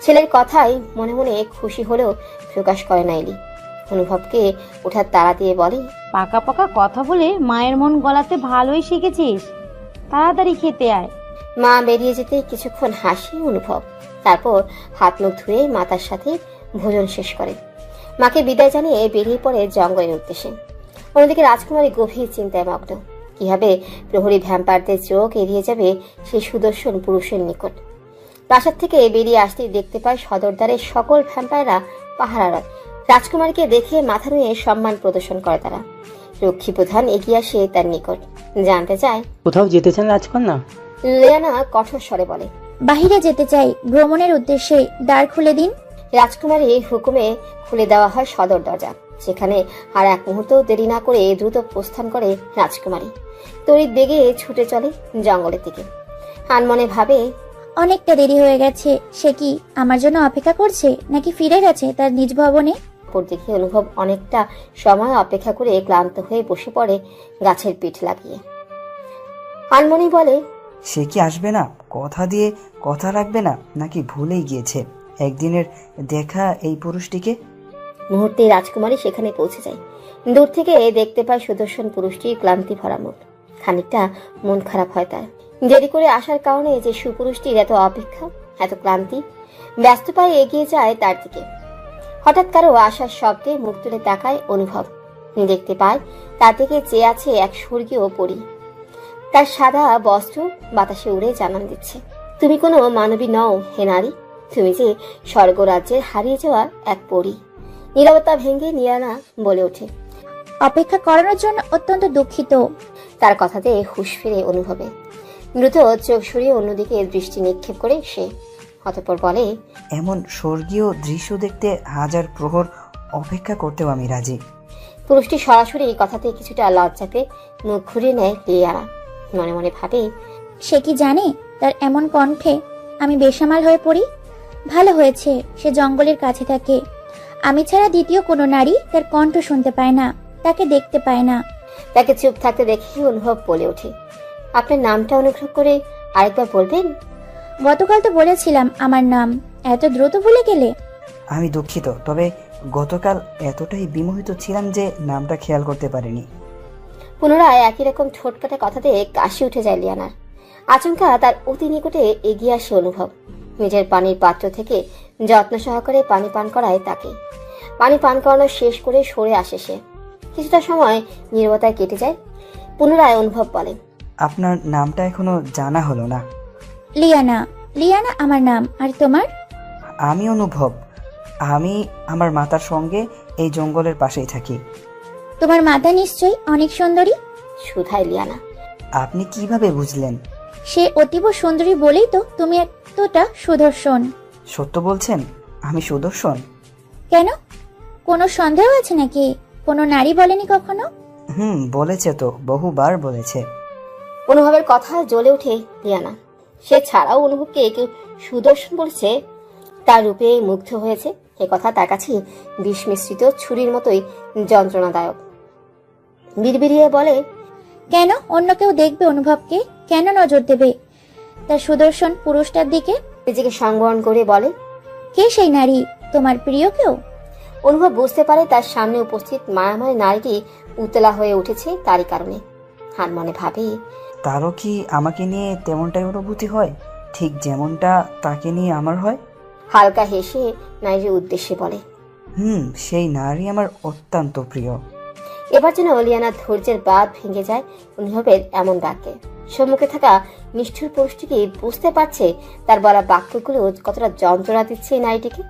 ছেলের কথাই মনে মনে খুশি হলেও প্রকাশ করে না এলি। অনুভবকে ওঠার তাড়া দিয়ে বলে, পাকা পাকা কথা বলে মায়ের মন গলাতে ভালোই শিখেছিস, তাড়াতাড়ি খেতে আয়। মা বেরিয়ে যেতে কিছুক্ষণ হাসি অনুভব। তারপর হাত মুখ ধুয়ে মাতার সাথে ভোজন শেষ করে মাকে বিদায় জানিয়ে বেরিয়ে পড়ে জঙ্গলের উদ্দেশ্যে। অন্যদিকে রাজকুমারী গভীর চিন্তায় মগ্ন। কিভাবে প্রহরী ভ্যাম্পায়ারদের চোখ এড়িয়ে যাবে সেই সুদর্শন পুরুষের নিকট। প্রাসাদ থেকে বেরিয়ে আসতেই দেখতে পায় সদরদারের সকল ভ্যাম্পায়াররা পাহারারত। রাজকুমারীকে দেখে মাথা নুয়ে সম্মান প্রদর্শন করে তারা। রক্ষী প্রধান এগিয়ে আসে তার নিকট, জানতে চায়, কোথাও যেতে চান রাজকন্যা? লিয়ানা কঠোর স্বরে বলে, বাহিরে যেতে চাই, ভ্রমণের উদ্দেশ্যে। দ্বার খুলে দিন। রাজকুমারী হুকুমে খুলে দেওয়া হয় সদর দরজা। সেখানে আর এক মুহূর্ত দেরি না করে দ্রুত প্রস্থান করে রাজকুমারী। তড়িৎ বেগে ছুটে চলে জঙ্গলের দিকে। আনমনে ভাবে, অনেকটা দেরি হয়ে গেছে। সে কি আমার জন্য অপেক্ষা করছে নাকি ফিরে গেছে তার নিজ ভবনে? অপরদিকে অনুভব অনেকটা সময় অপেক্ষা করে ক্লান্ত হয়ে বসে পড়ে গাছের পিঠ লাগিয়ে। আনমনি বলে, সে কি আসবে না? কথা দিয়ে কথা রাখবে না, নাকি ভুলেই গিয়েছে একদিনের দেখা এই পুরুষটিকে? মুহূর্তে রাজকুমারী সেখানে পৌঁছে যায়। দূর থেকে দেখতে পায় সুদর্শন পুরুষটির ক্লান্তি ভরা মুখ। খানিকটা মন খারাপ হয় তার। দেরি করে আসার কারণে যে সুপুরুষটির এত অপেক্ষা, এত ক্লান্তি। ব্যস্ত পায়ে এগিয়ে যায় তার দিকে। হঠাৎ কারো আসার শব্দে মুখ তুলে তাকায় অনুভব। দেখতে পায় তার দিকে চেয়ে আছে এক স্বর্গীয় পরী। তার সাদা বস্ত্র বাতাসে উড়ে জানান দিচ্ছে, তুমি কোনো মানবী নও হে নারী, তুমি যে স্বর্গরাজ্যের হারিয়ে যাওয়া এক পরী। নীরবতা ভেঙে নিরানা বলে ওঠে, অপেক্ষা করানোর জন্য অত্যন্ত দুঃখিত। তার কথাতে হুঁশ ফিরে অনুভবে। দ্রুত চোখ সরিয়ে অন্যদিকে দৃষ্টি নিক্ষেপ করে সে অতঃপর বলে, এমন স্বর্গীয় দৃশ্য দেখতে হাজার প্রহর অপেক্ষা করতেও আমি রাজি। পুরুষটি সরাসরি কথাতে কিছুটা লজ্জা পেয়ে মুখ ঘুরিয়ে নেয় লিয়ানা। মনে মনে ভাবে, সে কি জানে তার এমন কণ্ঠে আমি বেসামাল হয়ে পড়ি? ভালো হয়েছে সে জঙ্গলের কাছে থাকে। আমি ছাড়া দ্বিতীয় কোনো নারী তার কণ্ঠ শুনতে পায় না, তাকে দেখতে পায় না। তাকে চুপ থাকতে দেখে অনুভব বলে ওঠে, আপনার নামটা অনুগ্রহ করে আরেকবার বলবেন? গতকাল তো বলেছিলাম আমার নাম, এত দ্রুত ভুলে গেলে? আমি দুঃখিত, তবে গতকাল এতটাই বিমোহিত ছিলাম যে নামটা খেয়াল করতে পারিনি। পুনরায় একই রকম ঠোঁটকাটা কথাতে কাশি উঠে যায় লিয়ানার। আচমকা তার অতি নিকটে এগিয়ে আসে অনুভব। নিজের পানির পাত্র থেকে যত্ন সহকারে পানি পান করায় তাকে। পানি পান করানো শেষ করে সরে আসে সে। কিছুটা সময় নীরবতায় কেটে যায়। পুনরায় অনুভব বলে, আপনার নামটা এখনো জানা হলো না। লিয়ানা। লিয়ানা আমার নাম। আর তোমার? আমি অনুভব। আমি আমার মাতার সঙ্গে এই জঙ্গলের পাশেই থাকি। তোমার মাতা নিশ্চয়ই অনেক সুন্দরী? শুধায় লিয়ানা। আপনি কিভাবে বুঝলেন? সে অতীব সুন্দরী বলেই তো তুমি এতটা সুদর্শন। সত্য বলছেন আমি সুদর্শন? কেন, কোনো সন্দেহ আছে নাকি? কোনো নারী বলেনি কখনো? বলেছে তো, বহুবার বলেছে। অনুভবের কথা জ্বলে ওঠে লিয়ানা। সে ছাড়াও অনুভবকে কেউ সুদর্শন বলছে, তার রূপে মুগ্ধ হয়েছে। এ কথা তার কাছে বিষ মিশ্রিত ছুরির মতোই যন্ত্রণাদায়ক। বিড়বিড়িয়ে বলে, কেন অন্য কেউ দেখবে অনুভবকে? কেন নজর দেবে তার সুদর্শন পুরুষটার দিকে? নিজেকে সংবরণ করে বলে, কে সেই নারী? তোমার প্রিয় কেউ? অনুভব বুঝতে পারে তার সামনে উপস্থিত মায়াময় নারীটি উতলা হয়ে উঠেছে তারই কারণে। হার মনে ভাবে, তারও কি আমাকে নিয়ে তেমনটাই অনুভূতি হয়, ঠিক যেমনটা তাকে নিয়ে আমার হয়? হালকা হেসে নারীর উদ্দেশ্যে বলে, সেই নারী আমার অত্যন্ত প্রিয়। এবার যেন লিয়ানার ধৈর্যের বাঁধ ভেঙে যায় অনুভবের এমন ডাকে। সম্মুখে থাকা নিষ্ঠুর পুরুষটিকে বুঝতে পারছে তার বলা বাক্যগুলো কতটা যন্ত্রণা দিচ্ছে এই নারীটিকে।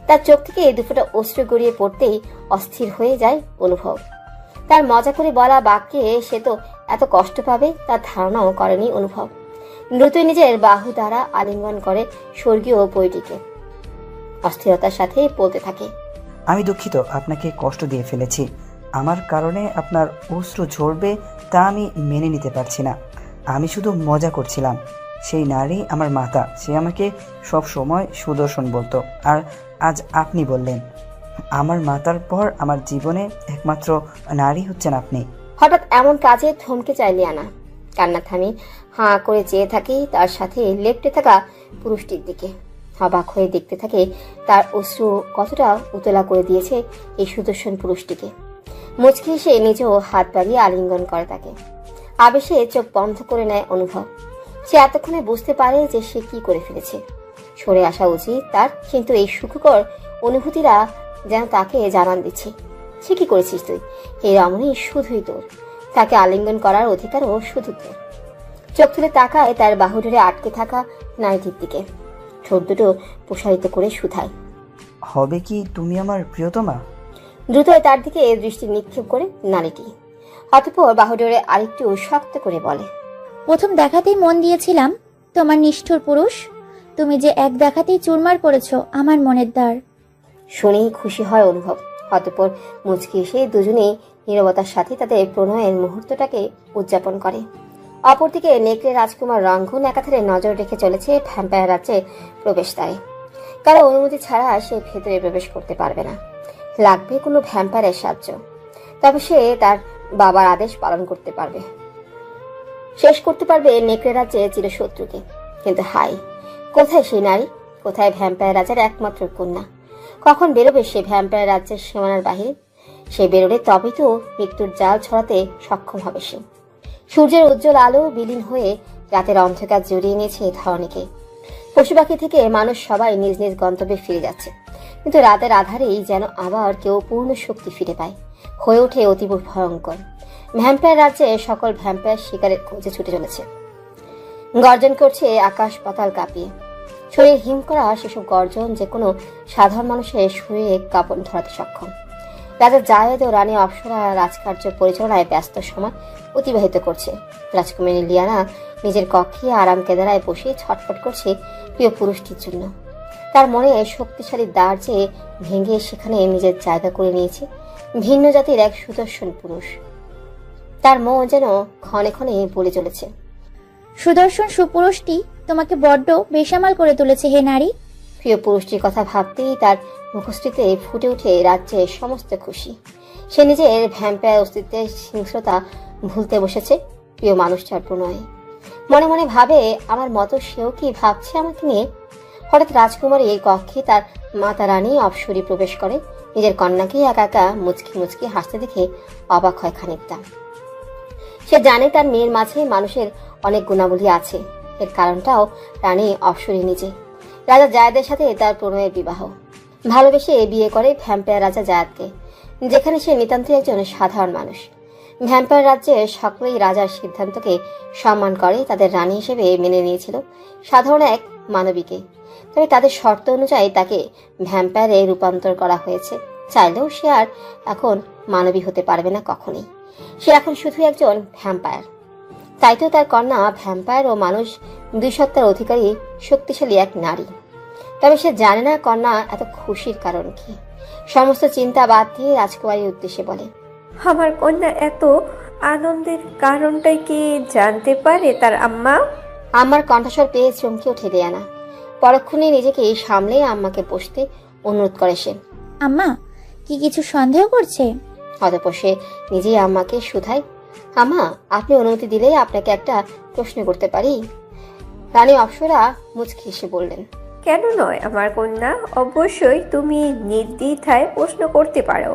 তার চোখ থেকে দুফোঁটা অশ্রু গড়িয়ে পড়তেই অস্থির হয়ে যায় অনুভব। তার মজা করে বলা বাক্যে সে তো এত কষ্ট পাবে তার ধারণাও করেনি অনুভব। দ্রুতই নিজের বাহু দ্বারা আলিঙ্গন করে স্বর্গীয় বইটিকে। অস্থিরতার সাথে বলতে থাকে, আমি দুঃখিত আপনাকে কষ্ট দিয়ে ফেলেছি। আমার কারণে আপনার অশ্রু ঝরবে তা আমি মেনে নিতে পারছি না। আমি শুধু মজা করছিলাম। সেই নারী আমার মাতা, সে আমাকে সব সময় সুদর্শন বলতো, আর আজ আপনি বললেন আমার মাতার পর আমার জীবনে একমাত্র নারী হচ্ছেন আপনি। হঠাৎ এমন কাজে থমকে যায় লিয়ানা। কান্না থামি হাঁ করে চেয়ে থাকে তার সাথে লেপ্টে থাকা পুরুষটির দিকে। অবাক হয়ে দেখতে থাকে তার অশ্রু কতটা উতলা করে দিয়েছে এই সুদর্শন পুরুষটিকে। মুচকি এসে নিজেও হাত বাড়িয়ে আলিঙ্গন করে তাকে। আবেশে চোখ বন্ধ করে নেয় অনুভব। সে এতক্ষণে বুঝতে পারে যে সে কি করে ফেলেছে। সরে আসা উচিত তার, কিন্তু এই সুখকর অনুভূতিরা যেন তাকে জানান দিচ্ছে, সে কি করেছিস তুই? এই রমণী শুধুই তোর, তাকে আলিঙ্গন করার অধিকারও শুধু তোর। চোখ তুলে তাকায় তার বাহু ধরে আটকে থাকা নারীটির দিকে। ঠোঁট দুটো প্রসারিত করে শুধায়, হবে কি তুমি আমার প্রিয়তমা? দ্রুত তার দিকে দৃষ্টি নিক্ষেপ করে নারীটি। অতঃপর বাহু ধরে আরেকটু শক্ত করে বলে, প্রথম দেখাতেই মন দিয়েছিলাম তোমার নিষ্ঠুর পুরুষ। তুমি যে এক দেখাতেই চুরমার করেছো আমার মনের দ্বার। শুনেই খুশি হয় অনুভব। অতঃপর মুচকি এসে দুজনেই নীরবতার সাথে তাদের প্রণয়ের মুহূর্তটাকে উদযাপন করে। অপরদিকে নেকড়ে রাজকুমার রঙ্গন একাধারে নজর রেখে চলেছে ভ্যাম্পায়ার রাজ্যে প্রবেশদ্বারে। কারো অনুমতি ছাড়া সে ভেতরে প্রবেশ করতে পারবে না। লাগবে কোনো ভ্যাম্পায়ারের সাহায্য, তবে সে তার বাবার আদেশ পালন করতে পারবে, শেষ করতে পারবে নেকড়ে রাজ্যে চিরশত্রুকে। কিন্তু হাই, কোথায় সেই নারী? কোথায় ভ্যাম্পায়ার রাজার একমাত্র কন্যা? কখন বেরোবে সে ভ্যাম্পায়ার রাজ্যের সীমানার বাহিরে? সে বেরোলে তবেই তো মৃত্যুর জাল ছড়াতে সক্ষম হবে সে। সূর্যের উজ্জ্বল আলো বিলীন হয়ে রাতের অন্ধকার জড়িয়ে নিয়েছে ধরণীকে। পশু পাখি থেকে মানুষ সবাই নিজ নিজ গন্তব্যে ফিরে যাচ্ছে, কিন্তু রাতের আধারেই যেন আবার কেউ পূর্ণ শক্তি ফিরে পায়, হয়ে ওঠে অতীব ভয়ঙ্কর। ভ্যাম্পায়ার রাজ্যে সকল ভ্যাম্পায়ার শিকারের খোঁজে ছুটে চলেছে। গর্জন করছে আকাশ পাতাল কাঁপিয়ে। শরীর হিম করা সেসব গর্জন যে কোনো সাধারণ মানুষের শরীরে কাঁপন ধরাতে সক্ষম। রাজা জায়েদ ও রানী অপ্সরা রাজকার্য পরিচালনায় ব্যস্ত সময় অতিবাহিত করছে। রাজকুমারী লিয়ানা নিজের কক্ষে আরাম কেদারায় বসে ছটফট করছে প্রিয় পুরুষটির জন্য। তার মনে শক্তিশালী দ্বার যে ভেঙে সেখানে নিজের জায়গা করে নিয়েছে ভিন্ন জাতির এক সুদর্শন পুরুষ। তার মন যেন ক্ষণে ক্ষণে বলে চলেছে, সুদর্শন সুপুরুষটি তোমাকে বড্ড বেসামাল করে তুলেছে হে নারী। প্রিয় পুরুষটির কথা ভাবতেই তার মুখশ্রীতে ফুটে উঠে রাজ্যের সমস্ত খুশি। সে নিজের ভ্যাম্পায়ার অস্তিত্বের হিংস্রতা ভুলতে বসেছে প্রিয় মানুষটার প্রণয়ে। মনে মনে ভাবে, আমার মতো সেও কি ভাবছে আমাকে নিয়ে? হঠাৎ রাজকুমারীর কক্ষে তার মাতা রানী অপ্সরী প্রবেশ করে। নিজের কন্যাকে একা একা মুচকি মুচকি হাসতে দেখে অবাক হয় খানিকটা। সে জানে তার মেয়ের মাঝে মানুষের অনেক গুণাবলী আছে। এর কারণটাও রানী অপ্সরী নিজে। রাজা জায়েদের সাথে তার প্রণয়ের বিবাহ। ভালোবেসে বিয়ে করে ভ্যাম্পায়ার রাজা জায়েদকে, যেখানে সে নিতান্তই একজন সাধারণ মানুষ। ভ্যাম্পায়ার রাজ্যে সকলেই রাজার সিদ্ধান্তকে সম্মান করে, তাদের রানী হিসেবে মেনে নিয়েছিল সাধারণ এক মানবীকে। তবে তাদের শর্ত অনুযায়ী তাকে ভ্যাম্পায়ারে রূপান্তর করা হয়েছে। চাইলেও সে আর এখন মানবী হতে পারবে না কখনোই। সে এখন শুধু একজন ভ্যাম্পায়ার। তাই তো তার কন্যা ভ্যাম্পায়ার ও মানুষ দুই সত্তার অধিকারী শক্তিশালী এক নারী। তবে সে জানে না কন্যা এত খুশির কারণ কি। সমস্ত চিন্তা বাদ দিয়ে রাজকুমারীর উদ্দেশ্যে বলে, আমার কন্যা এত আনন্দের কারণটাই কি জানতে পারে তার আম্মা? আমার কণ্ঠস্বর পেয়ে চমকে ওঠে লিয়ানা। পরক্ষণে নিজেকে সামলে আম্মাকে বসতে অনুরোধ করে সে। আম্মা কি কিছু সন্দেহ করছে? অতঃপর সে নিজেই আম্মাকে শুধায়, আম্মা আপনি অনুমতি দিলেই আপনাকে একটা প্রশ্ন করতে পারি? রানী অপ্সরা মুচকি হেসে বললেন, কেন নয় আমার কন্যা, অবশ্যই তুমি নির্দ্বিধায় প্রশ্ন করতে পারো।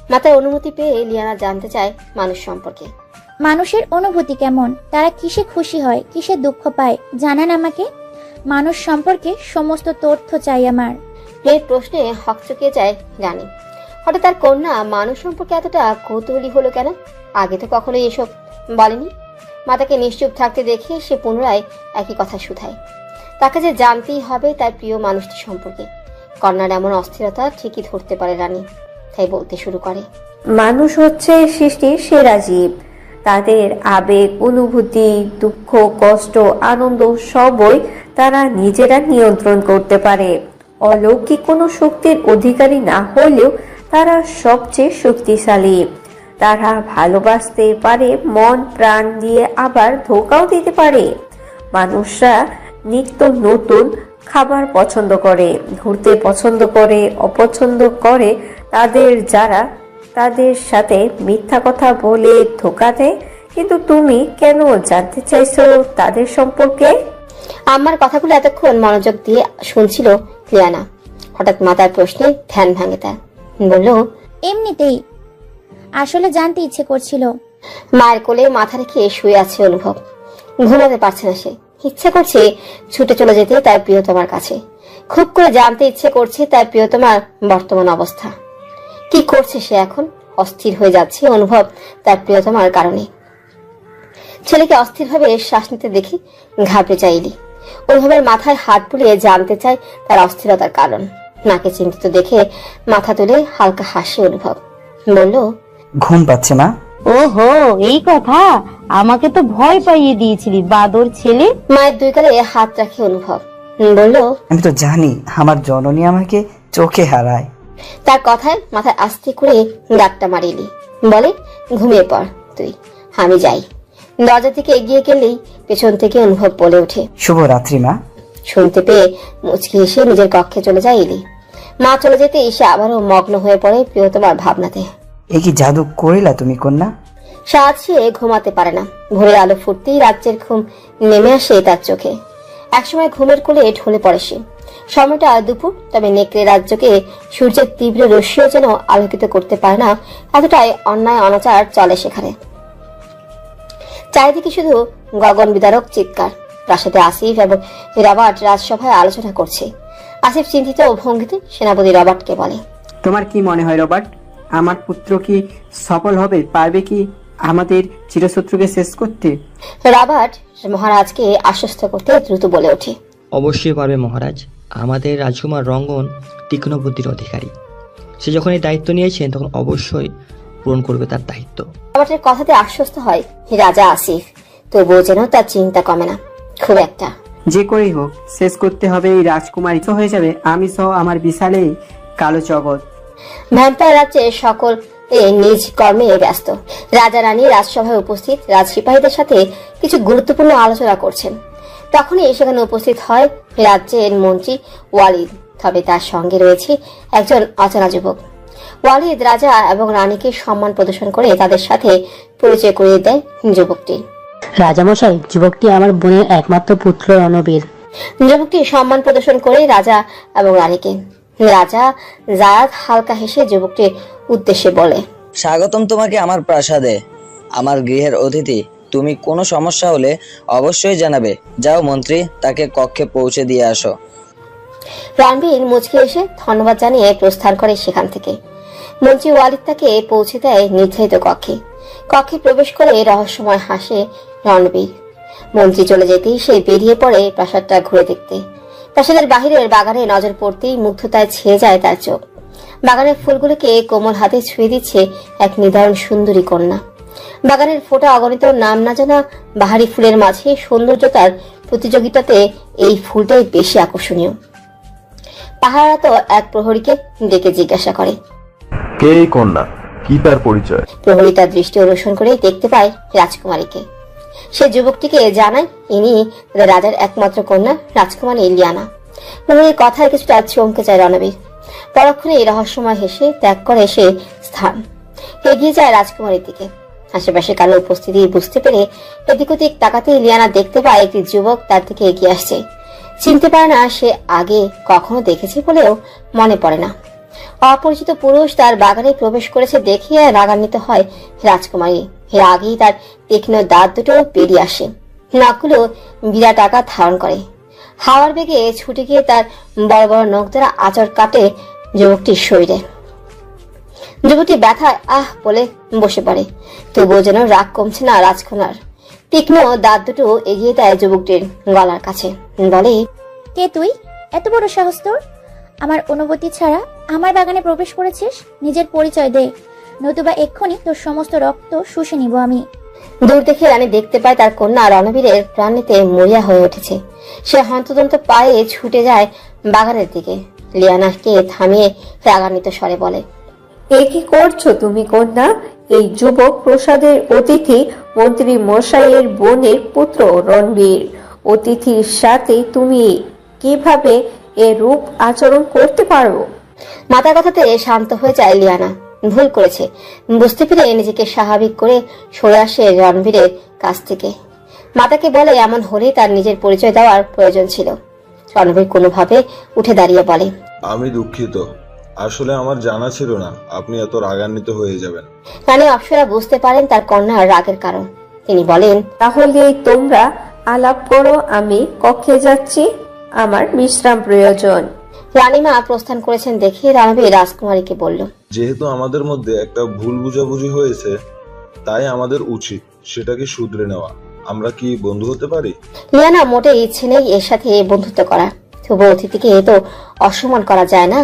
মাতার অনুমতি পেয়ে লিয়ানা জানতে চায় মানুষ সম্পর্কে। মানুষের অনুভূতি কেমন, তারা কিসে খুশি হয়, কিসে দুঃখ পায় জানান আমাকে। মানুষ সম্পর্কে সমস্ত তথ্য চাই আমার। মেয়ের প্রশ্নে হকচকিয়ে যায় রানী। হঠাৎ তার কন্যা মানুষ সম্পর্কে এতটা কৌতূহলী হলো কেন? আগে তো কখনোই এসব বলেনি। মাতাকে নিশ্চুপ থাকতে দেখে সে পুনরায় একই কথা শুধায়। তাকে যে জানতেই হবে তার প্রিয় মানুষটি সম্পর্কে। কন্যার এমন অস্থিরতা ঠিকই ধরতে পারে রানী, তাই বলতে শুরু করে, মানুষ হচ্ছে সৃষ্টির সেরা জীব। তাদের আবেগ, অনুভূতি, দুঃখ, কষ্ট, আনন্দ সবই তারা নিজেরা নিয়ন্ত্রণ করতে পারে। অলৌকিক কোনো শক্তির অধিকারী না হলেও তারা সবচেয়ে শক্তিশালী। তারা ভালোবাসতে পারে মন প্রাণ দিয়ে, আবার ধোঁকাও দিতে পারে। মানুষরা নিত্য নতুন খাবার পছন্দ করে, ঘুরতে পছন্দ করে, অপছন্দ করে যারা তাদের সাথে মিথ্যা কথা বলে ধোঁকা দেয়। কিন্তু তুমি কেন জানতে চাইছো তাদের সম্পর্কে? আমার কথাগুলো এতক্ষণ মনোযোগ দিয়ে শুনছিল লিয়ানা। হঠাৎ মাতার প্রশ্নে ধ্যান ভাঙে তার। বলল, এমনিতেই আসলে জানতে ইচ্ছে করছিল। মায়ের কোলে মাথা রেখে শুয়ে আছে অনুভব। ঘুমাতে পারছে না সে। ইচ্ছে করছে ছুটে চলে যেতে তার প্রিয়তমার কাছে। খুব করে জানতে ইচ্ছে করছে তার প্রিয়তমার বর্তমান অবস্থা। কি করছে সে এখন? অস্থির হয়ে যাচ্ছে অনুভব তার প্রিয়তমার কারণে। ছেলেকে অস্থিরভাবে শ্বাস নিতে দেখে ঘাবড়ে যায় ইলি। অনুভবের মাথায় হাত বুলিয়ে জানতে চায় তার অস্থিরতার কারণ। নাকে চিন্তিত দেখে মাথা তুলে হালকা হাসে অনুভব। বলল, ঘুম পাচ্ছে মা? ওহো, এই কথা! আমাকে তো ভয় পাইয়ে দিয়েছিলি বাদর ছেলে। মায়ের দুই গালে হাত রাখে অনুভব। বলল, আমি তো জানি আমার জননী আমাকে চোখে হারায়। তার কথায় মাথায় আস্তে করে দাঁতটা মারিলি। বলে, ঘুমিয়ে পড় তুই, আমি যাই। দরজা থেকে এগিয়ে গেলেই পেছন থেকে অনুভব বলে ওঠে, শুভ রাত্রি মা। শুনতে পেয়ে মুচকি এসে নিজের কক্ষে চলে যায় ইলি। মা চলে যেতে সে আবারও মগ্ন হয়ে পড়ে প্রিয়তমার ভাবনাতে। এ কি জাদু করিলা তুমি কন্যা? সাত সে ঘুমাতে পারে না। ভোরের আলো ফুটতেই রাজ্যের ঘুম নেমে আসে তার চোখে। একসময় ঘুমের কোলে ঢলে পড়ে সে। সময়টা দুপুর, তবে নেকড়ে রাজ্যকে সূর্যের তীব্র রশ্মিও যেন আলোকিত করতে পারে না, এতটাই অন্যায় অনাচার চলে সেখানে। চারিদিকে শুধু গগন বিদারক চিৎকার। প্রাসাদে আসিফ এবং রবার্ট রাজসভায় আলোচনা করছে। আসিফ চিন্তিত ভঙ্গিতে সেনাপতি রবার্টকে বলে, তোমার কি মনে হয় রবার্ট, আমার পুত্র কি সফল হবে? পারবে কি আমাদের চিরশত্রুকে শেষ করতে? রবার্ট মহারাজকে আশ্বস্ত করতে দ্রুত বলে ওঠে, অবশ্যই পারবে মহারাজ। আমাদের রাজকুমার রঙ্গন তীক্ষ্ণ বুদ্ধির অধিকারী। সে যখন এই দায়িত্ব নিয়েছেন তখন অবশ্যই পূরণ করবে তার দায়িত্ব। রবার্টের কথাতে আশ্বস্ত হয় রাজা আসিফ, তবুও যেন তার চিন্তা কমে না খুব একটা। যে করেই হোক শেষ করতে হবে এই রাজকুমারী। তো হয়ে যাবে আমি সহ আমার বিশাল এই কালো জগৎ। ভ্যাম্পায়ার রাজ্যে সকল নিজ কর্মে ব্যস্ত। রাজা রানী রাজসভায় উপস্থিত রাজসিপাহীদের সাথে কিছু গুরুত্বপূর্ণ আলোচনা করছেন। তখনই সেখানে উপস্থিত হয় রাজ্যের মন্ত্রী ওয়ালিদ, তবে তার সঙ্গে রয়েছে একজন অচেনা যুবক। ওয়ালিদ রাজা এবং রানীকে সম্মান প্রদর্শন করে তাদের সাথে পরিচয় করিয়ে দেয় যুবকটি। রাজামশাই, যুবকটি আমার বোনের একমাত্র পুত্র রণবীর। যুবকটি সম্মান প্রদর্শন করে রাজা এবং রানীকে। রাজা জায়াদ হালকা হেসে যুবকটির উদ্দেশ্যে বলে, স্বাগতম তোমাকে আমার প্রাসাদে, আমার গৃহের অতিথি। তুমি কোনো সমস্যা হলে অবশ্যই জানাবে। যাও মন্ত্রী, তাকে কক্ষে পৌঁছে দিয়ে আসো। রণবীর মুচকে এসে ধন্যবাদ জানিয়ে প্রস্থান করে সেখান থেকে। মন্ত্রী ওয়ালিদ তাকে পৌঁছে দেয় নির্ধারিত কক্ষে। কক্ষে প্রবেশ করে রহস্যময় হাসে রণবীর। মন্ত্রী চলে যেতেই সে বেরিয়ে পড়ে প্রাসাদটা ঘুরে দেখতে। প্রাসাদের বাহিরের বাগানে নজর পড়তেই মুগ্ধতায় ছেয়ে যায় তার চোখ। বাগানের ফুলগুলোকে কোমল হাতে ছুঁয়ে দিচ্ছে এক নিদারুণ সুন্দরী কন্যা। বাগানের ফোটা অগণিত নাম না জানা বাহারি ফুলের মাঝে সৌন্দর্যতার প্রতিযোগিতাতে এই ফুলটাই বেশি আকর্ষণীয়। পাহারা তো এক প্রহরীকে ডেকে জিজ্ঞাসা করে, কে এই কন্যা, কি তার পরিচয়? প্রহরী তার দৃষ্টি অনুসরণ করে দেখতে পায় রাজকুমারীকে। সে যুবকটিকে জানায় ইনি রাজার একমাত্র কন্যা রাজকুমারী লিয়ানা। প্রহরীর কথায় কিছুটা চমকে যায় রণবীর। পরক্ষণে এই রহস্যময় হেসে ত্যাগ করে সে স্থান, এগিয়ে যায় রাজকুমারীর দিকে। আশেপাশে কারো উপস্থিতি বুঝতে পেরে এদিক ওদিক তাকাতেই লিয়ানা দেখতে পায় একটি যুবক তার দিকে এগিয়ে আসছে। চিনতে পারে না সে আগে কখনো দেখেছে বলেও মনে পড়ে না। অপরিচিত পুরুষ তার বাগানে প্রবেশ করেছে দেখে রাগান্বিত হয় রাজকুমারী। এর আগেই তার তীক্ষ্ণ দাঁত দুটো বেরিয়ে আসে, নাকগুলো বিরাট আকার ধারণ করে। হাওয়ার বেগে ছুটে গিয়ে তার বড় বড় নখ দ্বারা আঁচড় কাটে যুবকটির শরীরে। যুবকটি ব্যথায় আহ বলে বসে পড়ে, তবুও যেন রাগ কমছে না রাজকুমার। তীক্ষ্ণ দাঁত দুটো এগিয়ে দেয় যুবকটির গলার কাছে, বলে, কে তুই? এত বড় সাহস তোর? আমার অনুমতি ছাড়া আমার বাগানে প্রবেশ করেছিস? নিজের পরিচয় দে, নতুবা এক্ষুনি তোর সমস্ত রক্ত শুষে নিব আমি। দূর দেখে রানী দেখতে পায় তার কন্যা রণবীরের প্রাণ নিতে মরিয়া হয়ে উঠেছে। সে হন্তদন্ত পায়ে ছুটে যায় বাগানের দিকে। লিয়ানাকে থামিয়ে রাগান্বিত স্বরে বলে, এ কি করছো তুমি কন্যা? এই যুবক প্রসাদের অতিথি মন্ত্রী মশাইয়ের বোনের পুত্র রণবীর। অতিথির সাথে তুমি কিভাবে এ রূপ আচরণ করতে পারো? মাতার কথাতে শান্ত হয়ে যায় লিয়ানা। ভুল করেছে বুঝতে পেরে নিজেকে স্বাভাবিক করে সরে আসে রণবীরের কাছ থেকে। মাতাকে বলে এমন হলেই তার নিজের পরিচয় দেওয়ার প্রয়োজন ছিল। রণবীর কোনোভাবে উঠে দাঁড়িয়ে বলে, আমি দুঃখিত, আসলে আমার জানা ছিল না আপনি এত রাগান্বিত হয়ে যাবেন। রানী অপ্সরা বুঝতে পারেন তার কন্যার রাগের কারণ। তিনি বলেন, তাহলে তোমরা আলাপ করো, আমি কক্ষে যাচ্ছি, আমার বিশ্রাম প্রয়োজন। রানীমা প্রস্থান করেছেন দেখে রণবীর রাজকুমারীকে বলল, যেহেতু আমাদের মধ্যে একটা ভুল বুঝাবুঝি হয়েছে, তাই আমাদের উচিত সেটাকে শুধরে নেওয়া। আমরা কি বন্ধু হতে পারি? লিয়ানা মোটে ইচ্ছে নেই এর সাথে বন্ধুত্ব করা, তবু অতিথিকে তো অসম্মান করা যায় না,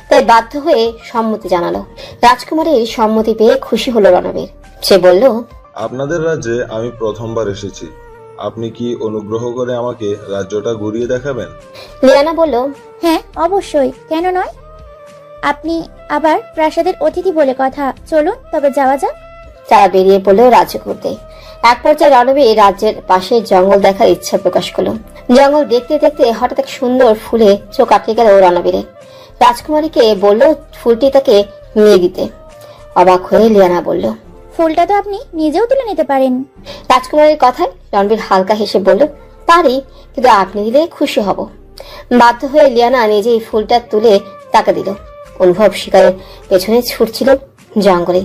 তাই বাধ্য হয়ে সম্মতি জানালো। রাজকুমারীর সম্মতি পেয়ে খুশি হলো রণবীর। সে বলল, আপনাদের রাজ্যে আমি প্রথমবার এসেছি, আপনি কি অনুগ্রহ করে আমাকে রাজ্যটা ঘুরিয়ে দেখাবেন? লিয়ানা বলল, হ্যাঁ অবশ্যই, কেন নয়। আপনি আবার প্রাসাদের অতিথি বলে কথা, চলুন তবে যাওয়া যাক। তারা বেরিয়ে পড়লো রাজ্য ঘুরতে। এক পর্যায়ে রণবীর রাজ্যের পাশে জঙ্গল দেখার ইচ্ছা প্রকাশ করলো। জঙ্গল দেখতে দেখতে হঠাৎ এক সুন্দর ফুলে চোখ আটকে গেল রণবীরে। রাজকুমারীকে বলল ফুলটি তাকে নিয়ে দিতে। অবাক হয়ে লিয়ানা বলল, ফুলটা তো আপনি নিজেও তুলে নিতে পারেন। রাজকুমারীর কথায় রণবীর হালকা হেসে বলল, পারি, কিন্তু আপনি দিলে খুশি হব। বাধ্য হয়ে লিয়ানা নিজেই ফুলটা তুলে তাকে দিল। অনুভব শিকারের পেছনে ছুটছিল জঙ্গলে।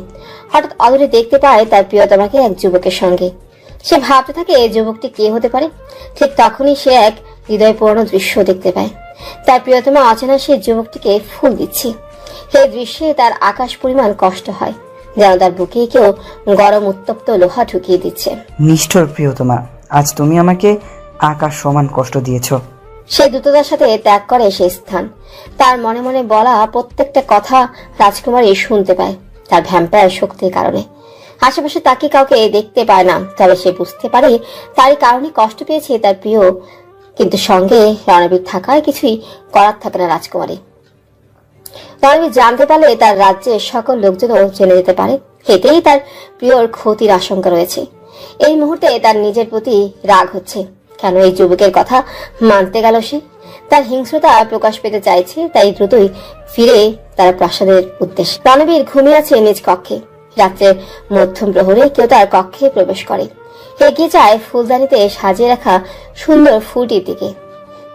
হঠাৎ অদূরে দেখতে পায় তার প্রিয়তমাকে এক যুবকের সঙ্গে। সে ভাবতে থাকে যুবকটি কে হতে পারে। ঠিক তখনই সে এক হৃদয় পোড়ানো দৃশ্য দেখতে পায়। তার প্রিয়তমা অচেনা সেই যুবকটিকে ফুল দিচ্ছে। সেই দৃশ্যে তার আকাশ পরিমাণ কষ্ট হয়, যেন তার বুকে কেউ গরম উত্তপ্ত লোহা ঢুকিয়ে দিচ্ছে। নিষ্ঠুর প্রিয়তমা, আজ তুমি আমাকে আকাশ সমান কষ্ট দিয়েছ। সে দ্রুততার সাথে ত্যাগ করে সেই স্থান। তার মনে মনে বলা প্রত্যেকটা কথা রাজকুমারী শুনতে পায় তার ভ্যাম্পায়ার শক্তির কারণে। আশেপাশে তাকে কাউকে দেখতে পায় না, তবে সে বুঝতে পারে তারই কারণে কষ্ট পেয়েছে তার প্রিয়। কিন্তু সঙ্গে রণবীর থাকায় কিছুই করার থাকে না রাজকুমারী। রণবীর জানতে পারলে তার রাজ্যের সকল লোকজনও জেনে যেতে পারে। এতেই তার প্রিয়র ক্ষতির আশঙ্কা রয়েছে। এই মুহূর্তে তার নিজের প্রতি রাগ হচ্ছে। কেন এই যুবকের কথা মানতে গেল সে? তার হিংস্রতা প্রকাশ পেতে চাইছে, তাই দ্রুতই ফিরে তার প্রাসাদের উদ্দেশ্যে। রণবীর ঘুমিয়ে আছে নিজ কক্ষে। রাত্রের মধ্যম প্রহরে কেউ তার কক্ষে প্রবেশ করে। এগিয়ে যায় ফুলদানিতে সাজিয়ে রাখা সুন্দর ফুলটির দিকে।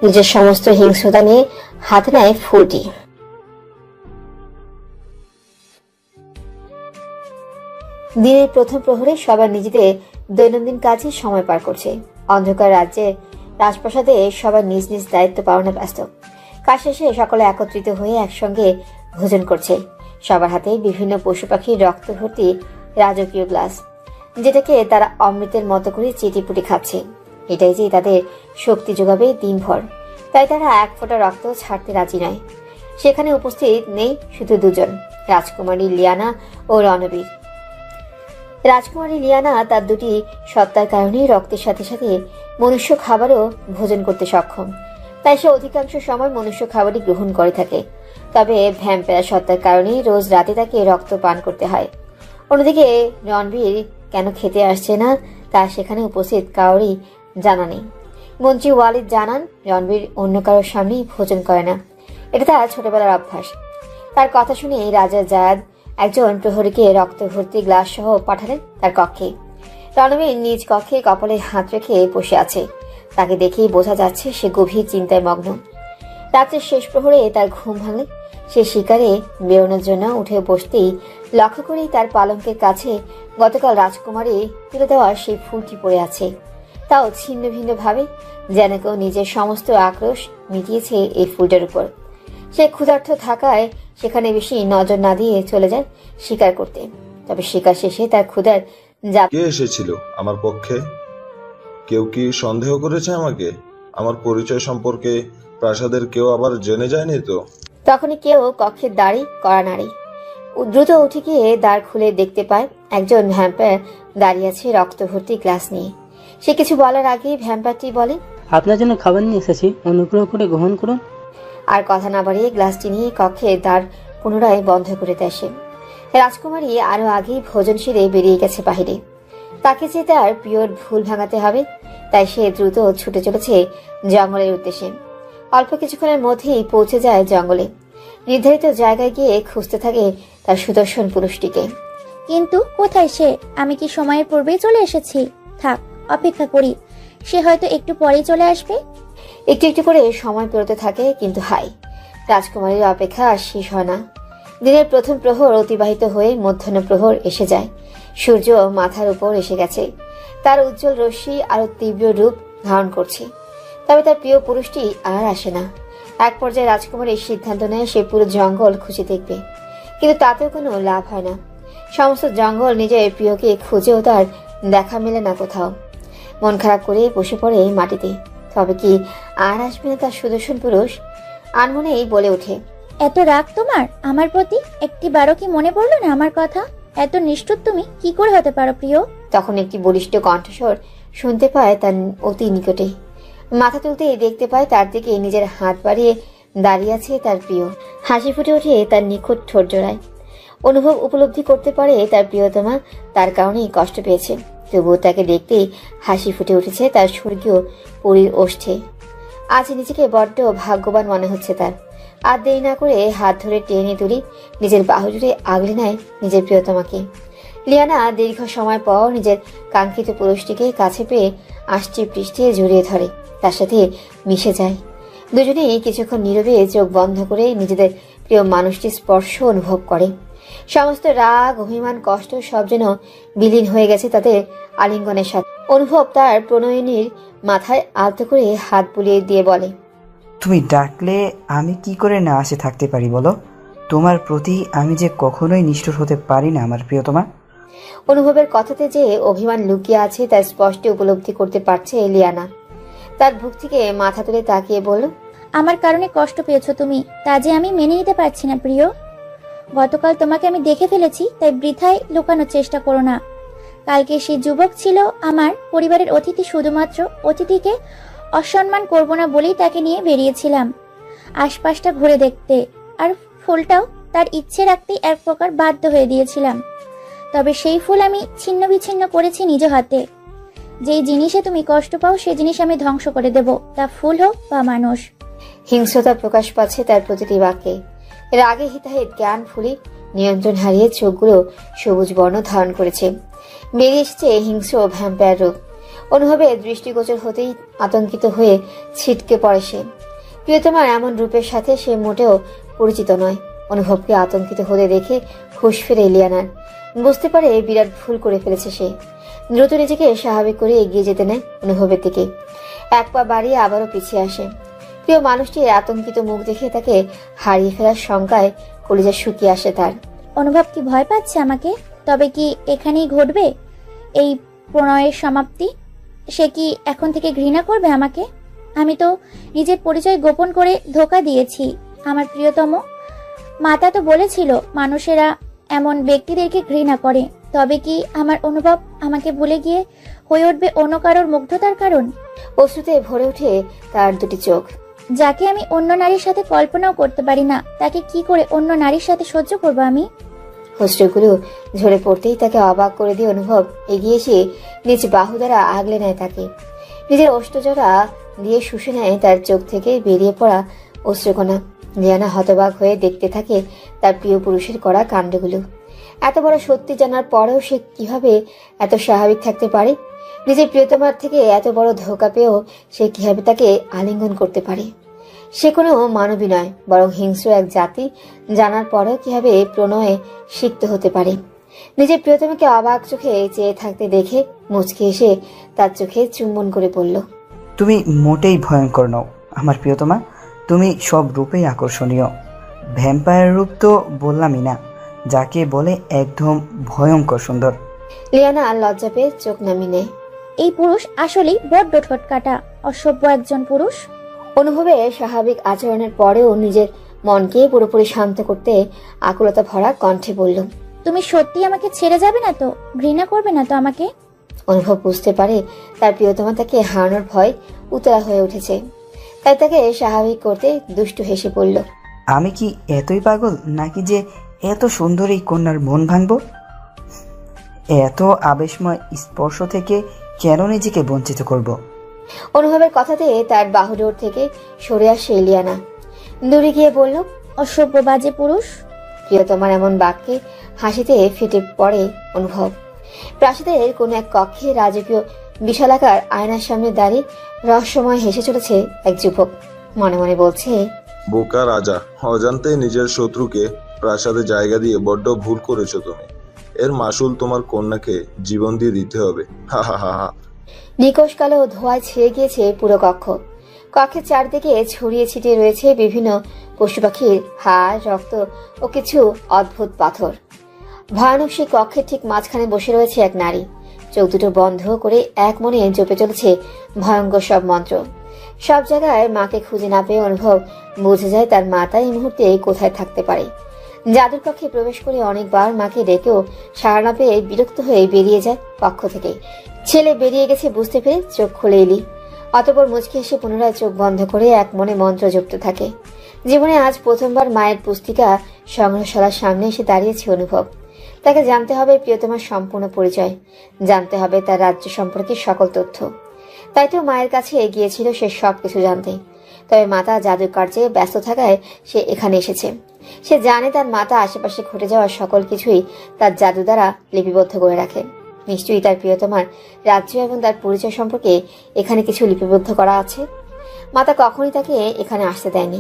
নিজের সমস্ত হিংস্রতা নিয়ে হাতে নেয় ফুলটি। দিনের প্রথম প্রহরে সবার নিজেদের দৈনন্দিন কাজে সময় পার করছে। অন্ধকার রাজ্যে রাজপ্রাসাদে সবার নিজ নিজ দায়িত্ব পালনে ব্যস্ত। কাজ শেষে সকলে একত্রিত হয়ে একসঙ্গে ভোজন করছে। সবার হাতে বিভিন্ন পশু পাখির রক্ত ভর্তি রাজকীয় গ্লাস, যেটাকে তারা অমৃতের মতো করে চিটিপুটি খাচ্ছে। এটাই যে তাদের শক্তি যোগাবে দিনভর, তাই তারা এক ফোঁটা রক্ত ছাড়তে রাজি নয়। সেখানে উপস্থিত নেই শুধু দুজন, রাজকুমারী লিয়ানা ও রণবীর। রাজকুমারী লিয়ানা তার দুটি সত্তার কারণে রক্তের সাথে সাথে মনুষ্য খাবারও ভোজন করতে সক্ষম, তাই সে অধিকাংশ সময় মনুষ্য খাবারই গ্রহণ করে থাকে। তবে ভ্যাম্পায়ার সত্তার কারণে রোজ রাতে তাকে রক্ত পান করতে হয়। অন্যদিকে রণবীর কেন খেতে আসছে না তা সেখানে উপস্থিত কাউরই জানা নেই। মন্ত্রী ওয়ালিদ জানান রণবীর অন্য কারোর সামনেই ভোজন করে না, এটা তার ছোটবেলার অভ্যাস। তার কথা শুনে রাজা জায়াদ একজন প্রহরীকে রক্ত ভর্তি গ্লাস সহ পাঠালেন তার কক্ষে। রণবীর নিজ কক্ষে কপালে হাত রেখে বসে আছে। তাকে দেখেই বোঝা যাচ্ছে সে গভীর চিন্তায় মগ্ন। রাতের শেষ প্রহরে তার ঘুম ভাঙলে সে শিকারে বেরোনোর জন্য উঠে বসতেই লক্ষ্য করেই তার পালঙ্কের কাছে গতকাল রাজকুমারী তুলে দেওয়া সেই ফুলটি পড়ে আছে, তাও ছিন্ন ভিন্ন ভাবে, যেন কেউ নিজের সমস্ত আক্রোশ মিটিয়েছে এই ফুলটার উপর। সে ক্ষুধার্ত থাকায় সেখানে বেশি নজর না দিয়ে চলে যায় শিকার করতে। তবে শিকার শেষে তার ক্ষুধার কে এসেছিল আমার পক্ষে? কেউ কি সন্দেহ করেছে আমাকে? আমার পরিচয় সম্পর্কে প্রাসাদের কেউ আবার জেনে যায়নি তো? তখনই কেউ কক্ষের দাঁড়ি করা নাড়ি। দ্রুত উঠে গিয়ে দ্বার খুলে দেখতে পায় একজন ভ্যাম্পায়ার দাঁড়িয়ে আছে রক্ত ভর্তি গ্লাস নিয়ে। সে কিছু বলার আগেই ভ্যাম্পায়ারটি বলে, আপনার জন্য খাবার নিয়ে এসেছি, অনুগ্রহ করে গ্রহণ করুন। আর কথা না বাড়িয়ে গ্লাসটি নিয়ে কক্ষের দ্বার পুনরায় বন্ধ করে দেয় সে। রাজকুমারী আরো আগেই ভোজন সেরে বেরিয়ে গেছে বাহিরে। তাকে যে তার প্রিয়র ভুল ভাঙাতে হবে, তাই সে দ্রুত ছুটে চলেছে জঙ্গলের উদ্দেশ্যে। অল্প কিছুক্ষণের মধ্যেই পৌঁছে যায় জঙ্গলে। নির্ধারিত জায়গায় গিয়ে খুঁজতে থাকে তার সুদর্শন পুরুষটিকে। কিন্তু কোথায় সে? আমি কি সময়ের পূর্বেই চলে এসেছি? থাক, অপেক্ষা করি, সে হয়তো একটু পরেই চলে আসবে। একটু একটু করে সময় পেরোতে থাকে, কিন্তু হাই, রাজকুমারীর অপেক্ষা আর শেষ হয় না। দিনের প্রথম প্রহর অতিবাহিত হয়ে মধ্যাহ্ন প্রহর এসে যায়। সূর্য মাথার উপর এসে গেছে, তার উজ্জ্বল রশ্মি আরো তীব্র রূপ ধারণ করছে। তবে তার প্রিয় পুরুষটি আর আসে না। এক পর্যায়ে রাজকুমারী সিদ্ধান্ত নেয় সে পুরো জঙ্গল খুঁজে দেখবে, কিন্তু তাতেও কোনো লাভ হয় না। সমস্ত জঙ্গল নিজের প্রিয়কে খুঁজেও তার দেখা মেলে না কোথাও। মন খারাপ করে বসে পড়ে মাটিতে। তবে কি আর আসবে না তার সুদর্শন পুরুষ? আনমনেই বলে ওঠে, এত রাগ তোমার আমার প্রতি? একটি বারো কি মনে পড়লো না আমার কথা? এত নিষ্ঠুর তুমি কি করে হতে পারো প্রিয়? তখন একটি বলিষ্ঠ কণ্ঠস্বর শুনতে পায় তার অতি নিকটে। মাথা তুলতেই দেখতে পায় তার দিকে নিজের হাত বাড়িয়ে দাঁড়িয়ে আছে তার প্রিয়। হাসি ফুটে ওঠে তার নিখুঁত ঠোঁট জোড়ায়। অনুভব উপলব্ধি করতে পারে তার প্রিয়তমা তার কারণেই কষ্ট পেয়েছে, তবুও তাকে দেখতেই হাসি ফুটে উঠেছে তার স্বর্গীয় পরীর ওষ্ঠে। আজ নিজেকে বড্ড ভাগ্যবান মনে হচ্ছে তার। আর দেরি না করে হাত ধরে টেনে তুলি নিজের বাহু জুড়ে আগলে নেয় নিজের প্রিয়তমাকে। লিয়ানা দীর্ঘ সময় পর নিজের কাঙ্ক্ষিত পুরুষটিকে কাছে পেয়ে আষ্টে পৃষ্ঠে জড়িয়ে ধরে, তার সাথে মিশে যায়। দুজনেই কিছুক্ষণ নীরবে চোখ বন্ধ করে নিজেদের প্রিয় মানুষটির স্পর্শ অনুভব করে। সমস্ত রাগ, অভিমান, কষ্ট সব যেন বিলীন হয়ে গেছে তাদের আলিঙ্গনের সাথে। অনুভব তার প্রণয়িনীর মাথায় আলতো করে হাত বুলিয়ে দিয়ে বলে, তুমি ডাকলে আমি কি করে না আসে থাকতে পারি বলো? তোমার প্রতি আমি যে কখনোই নিষ্ঠুর হতে পারি না আমার প্রিয়তমা। অনুভবের কথাতে যে অভিমান লুকিয়ে আছে তা স্পষ্ট উপলব্ধি করতে পারছে লিয়ানা। তার বুক থেকে মাথা তুলে তাকিয়ে বলল, আমার কারণে কষ্ট পেয়েছো তুমি, তা যে আমি মেনে নিতে পারছি না প্রিয়। গতকাল তোমাকে আমি দেখে ফেলেছি, তাই বৃথায় লুকানোর চেষ্টা করো না। কালকে সেই যুবক ছিল আমার পরিবারের অতিথি, শুধুমাত্র অতিথিকে অসম্মান করব না বলেই তাকে নিয়ে বেরিয়েছিলাম আশপাশটা ঘুরে দেখতে, আর ফুলটাও তার ইচ্ছে রাখতেই এক প্রকার বাধ্য হয়ে দিয়েছিলাম। তবে সেই ফুল আমি ছিন্ন বিচ্ছিন্ন করেছি নিজ হাতে। যেই জিনিসে তুমি কষ্ট পাও সেই জিনিস আমি ধ্বংস করে দেব, তা ফুল হোক বা মানুষ। হিংস্রতা প্রকাশ পাচ্ছে তার প্রতিটি বাক্যে। রাগে হিতাহিত জ্ঞান ফুলি নিয়ন্ত্রণ হারিয়ে চোখগুলো সবুজ বর্ণ ধারণ করেছে। বেরিয়ে এসেছে হিংস্র ভ্যাম্পায়ার রূপ। অনুভবে দৃষ্টিগোচর হতেই আতঙ্কিত হয়ে ছিটকে পড়ে সে। প্রিয়তমার এমন রূপের সাথে সে মোটেও পরিচিত নয়। অনুভবকে আতঙ্কিত হতে দেখে হুঁশ ফেরে লিয়ানার। বুঝতে পারে বিরাট ভুল করে ফেলেছে সে। দ্রুত নিজেকে স্বাভাবিক করে এগিয়ে যেতে নেয় অনুভবের দিকে। এক পা বাড়িয়ে আবারও পিছিয়ে আসে। প্রিয় মানুষটির আতঙ্কিত মুখ দেখে তাকে হারিয়ে ফেলার শঙ্কায় কলিজা শুকিয়ে আসে তার। অনুভব কি ভয় পাচ্ছে আমাকে? তবে কি এখানেই ঘটবে এই প্রণয়ের সমাপ্তি? সে কি এখন থেকে ঘৃণা করবে আমাকে? আমি তো নিজের পরিচয় গোপন করে ধোঁকা দিয়েছি। আমার প্রিয়তম মাতা তো বলেছিল মানুষেরা এমন ব্যক্তিদেরকে ঘৃণা করে। তবে কি আমার অনুভব আমাকে ভুলে গিয়ে হয়ে উঠবে অন্য কারোর মুগ্ধতার কারণ? অশ্রুতে ভরে ওঠে তার দুটি চোখ। যাকে আমি অন্য নারীর সাথে কল্পনাও করতে পারি না, তাকে কি করে অন্য নারীর সাথে সহ্য করবো আমি? অশ্রুগুলো ঝরে পড়তেই তাকে অবাক করে দিয়ে অনুভব এগিয়ে এসে নিজ বাহু দ্বারা আগলে নেয় তাকে। নিজের অষ্টজোড়া দিয়ে শুষে নেয় তার চোখ থেকে বেরিয়ে পড়া অশ্রুকণা। লিয়ানা হতবাক হয়ে দেখতে থাকে তার প্রিয় পুরুষের করা কাণ্ডগুলো। এত বড় সত্যি জানার পরেও সে কিভাবে এত স্বাভাবিক থাকতে পারে? নিজের প্রিয়তমার থেকে এত বড় ধোঁকা পেয়েও সে কিভাবে তাকে আলিঙ্গন করতে পারে? সে কোনো মানবী নয়, বরং হিংস্র এক জাতি। জানার পরেও কিভাবে প্রণয়ে সিক্ত হতে পারে? নিজের প্রিয়তমাকে অবাক চোখে চেয়ে থাকতে দেখে মুচকে এসে তার চোখে চুম্বন করে বলল, তুমি মোটেই ভয়ঙ্কর নও আমার প্রিয়তমা। তুমি সব রূপেই আকর্ষণীয়। ভ্যাম্পায়ার রূপ তো বললামই না, যাকে বলে একদম ভয়ঙ্কর সুন্দর। লিয়ানা লজ্জা পেয়ে চোখ নামিয়ে নেয়। এই পুরুষ আসলেই বড্ড ঠোঁটকাটা, অসভ্য একজন পুরুষ। অনুভবে স্বাভাবিক আচরণের পরেও নিজের মনকে পুরোপুরি শান্ত করতে আকুলতা ভরা কণ্ঠে বলল, তুমি সত্যি আমাকে ছেড়ে যাবে না তো? ঘৃণা করবে না তো আমাকে? অনুভব বুঝতে পারে তার প্রিয়তমা তাকে হারানোর ভয় উতলা হয়ে উঠেছে, তাই তাকে স্বাভাবিক করতে দুষ্টু হেসে পড়ল, আমি কি এতই পাগল নাকি যে এত সুন্দর এই কন্যার মন ভাঙব? এত আবেশময় স্পর্শ থেকে কেন নিজেকে বঞ্চিত করব? অনুভবের কথাতে তার বাহুডোর থেকে সরে আসে লিয়ানা। দূরে গিয়ে বলল, অসভ্য বাজে পুরুষ। প্রিয়তমার এমন বাক্যে হাসিতে ফেটে পড়ে অনুভব। প্রাসাদের কোন এক কক্ষে রাজকীয় বিশালাকার আয়নার সামনে দাঁড়িয়ে রহস্যময় হেসে চলেছে এক যুবক। মনে মনে বলছে, বোকা রাজা, অজান্তেই নিজের শত্রুকে প্রাসাদে জায়গা দিয়ে বড্ড ভুল করেছো তুমি। এর মাসুল তোমার কন্যাকে জীবন দিয়ে দিতে হবে। হা হা হা হা। নিকশ কালো ধোঁয়ায় ছেয়ে গিয়েছে পুরো কক্ষ। কক্ষের চারদিকে ছড়িয়ে ছিটিয়ে রয়েছে বিভিন্ন পশু পাখির হাড়, রক্ত ও কিছু অদ্ভুত পাথর। ভয়ানক সেই কক্ষের ঠিক মাঝখানে বসে রয়েছে এক নারী। চোখ দুটো বন্ধ করে এক মনে জপে চলেছে ভয়ঙ্কর সব মন্ত্র। সব জায়গায় মাকে খুঁজে না পেয়ে অনুভব বুঝে যায় তার মাতা এই মুহূর্তে কোথায় থাকতে পারে। জাদুর কক্ষে প্রবেশ করে অনেকবার মাকে ডেকেও সাড়া না পেয়ে বিরক্ত হয়ে বেরিয়ে যায় কক্ষ থেকে। ছেলে বেরিয়ে গেছে বুঝতে পেরে চোখ খুলে এলি। অতঃপর মুচকি এসে পুনরায় চোখ বন্ধ করে এক মনে মন্ত্র জপতে থাকে। জীবনে আজ প্রথমবার মায়ের পুস্তিকা সংগ্রহশালার সামনে এসে দাঁড়িয়েছে অনুভব। তাকে জানতে হবে প্রিয়তমার সম্পূর্ণ পরিচয়, জানতে হবে তার রাজ্য সম্পর্কে সকল তথ্য। তাই তো মায়ের কাছে এগিয়েছিল সে সবকিছু জানতে। তবে মাতা জাদু কার্যে ব্যস্ত থাকায় সে এখানে এসেছে। সে জানে তার মাতা আশেপাশে ঘটে যাওয়া সকল কিছুই তার জাদু দ্বারা লিপিবদ্ধ করে রাখে। নিশ্চয়ই তার প্রিয়তমার রাজ্য এবং তার পরিচয় সম্পর্কে এখানে কিছু লিপিবদ্ধ করা আছে। মাতা কখনই তাকে এখানে আসতে দেয়নি,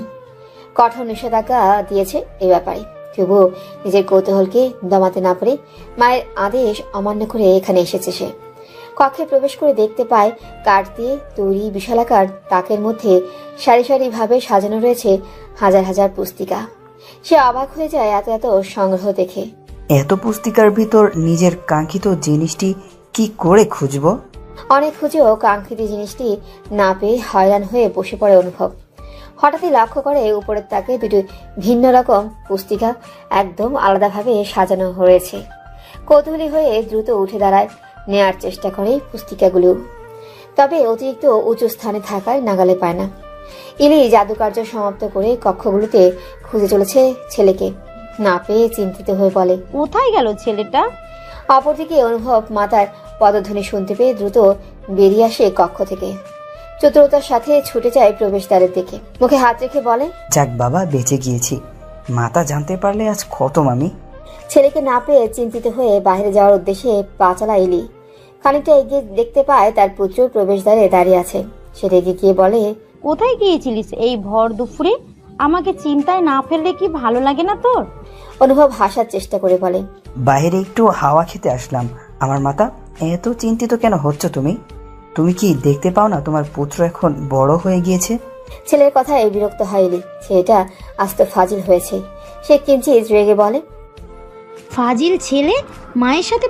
কঠোর নিষেধাজ্ঞা দিয়েছে এই ব্যাপারে। তবুও নিজের কৌতূহলকে দমাতে না পারে মায়ের আদেশ অমান্য করে এখানে এসেছে সে। কক্ষে প্রবেশ করে দেখতে পায় কাঠ দিয়ে তৈরি বিশালাকার তাকের মধ্যে সারি সারি ভাবে সাজানো রয়েছে হাজার হাজার পুস্তিকা। সে অবাক হয়ে যায় এত এত সংগ্রহ দেখে। এত পুস্তিকার ভিতর নিজের কাঙ্ক্ষিত জিনিসটি কি করে খুঁজবো? অনেক খুঁজেও কাঙ্ক্ষিত জিনিসটি না পেয়ে হয়রান হয়ে বসে পড়ে অনুভব। হঠাৎই লক্ষ্য করে উপরের তাকে দুটি ভিন্ন রকম পুস্তিকা একদম আলাদাভাবে সাজানো হয়েছে। কৌতূহলী হয়ে দ্রুত উঠে দাঁড়ায়, নেয়ার চেষ্টা করে পুস্তিকাগুলো, তবে অতিরিক্ত উঁচু স্থানে থাকায় নাগালে পায় না। ইলি জাদুকার্য সমাপ্ত করে কক্ষগুলোতে খুঁজে চলেছে ছেলেকে। না পেয়ে চিন্তিত হয়ে বলে, কোথায় গেল ছেলেটা? অপরদিকে অনুভব মাতার পদধ্বনি শুনতে পেয়ে দ্রুত বেরিয়ে আসে কক্ষ থেকে। চতুরতার সাথে ছুটে যায় প্রবেশদ্বারের দিকে, মুখে হাত রেখে বলে, যাক বাবা, বেঁচে গিয়েছি। মাতা জানতে পারলে আজ খতম আমি। ছেলেকে না পেয়ে চিন্তিত হয়ে বাইরে যাওয়ার উদ্দেশ্যে পা চালা ইলি। খানিকটা এগিয়ে দেখতে পায় তার পুত্র প্রবেশদ্বারে দাঁড়িয়ে আছে। সেটা এগিয়ে গিয়ে বলে, কোথায় গিয়েছিলিস এই ভর দুপুরে? আমাকে চিন্তায় না ফেললে কি ভালো লাগে না তোর? অনুভব হাসার চেষ্টা করে বলে, বাইরে একটু হাওয়া খেতে আসলাম। আমার মাতা, এত চিন্তিত কেন হচ্ছ তুমি? তুমি কি দেখতে পাও না তোমার পুত্র এখন বড় হয়ে গিয়েছে? ছেলের কথায় বিরক্ত হয়নি। ছেলেটা আস্ত ফাজিল হয়েছে। সে কিঞ্চিত রেগে বলে, ফাজিল ছেলে? মায়ের সাথে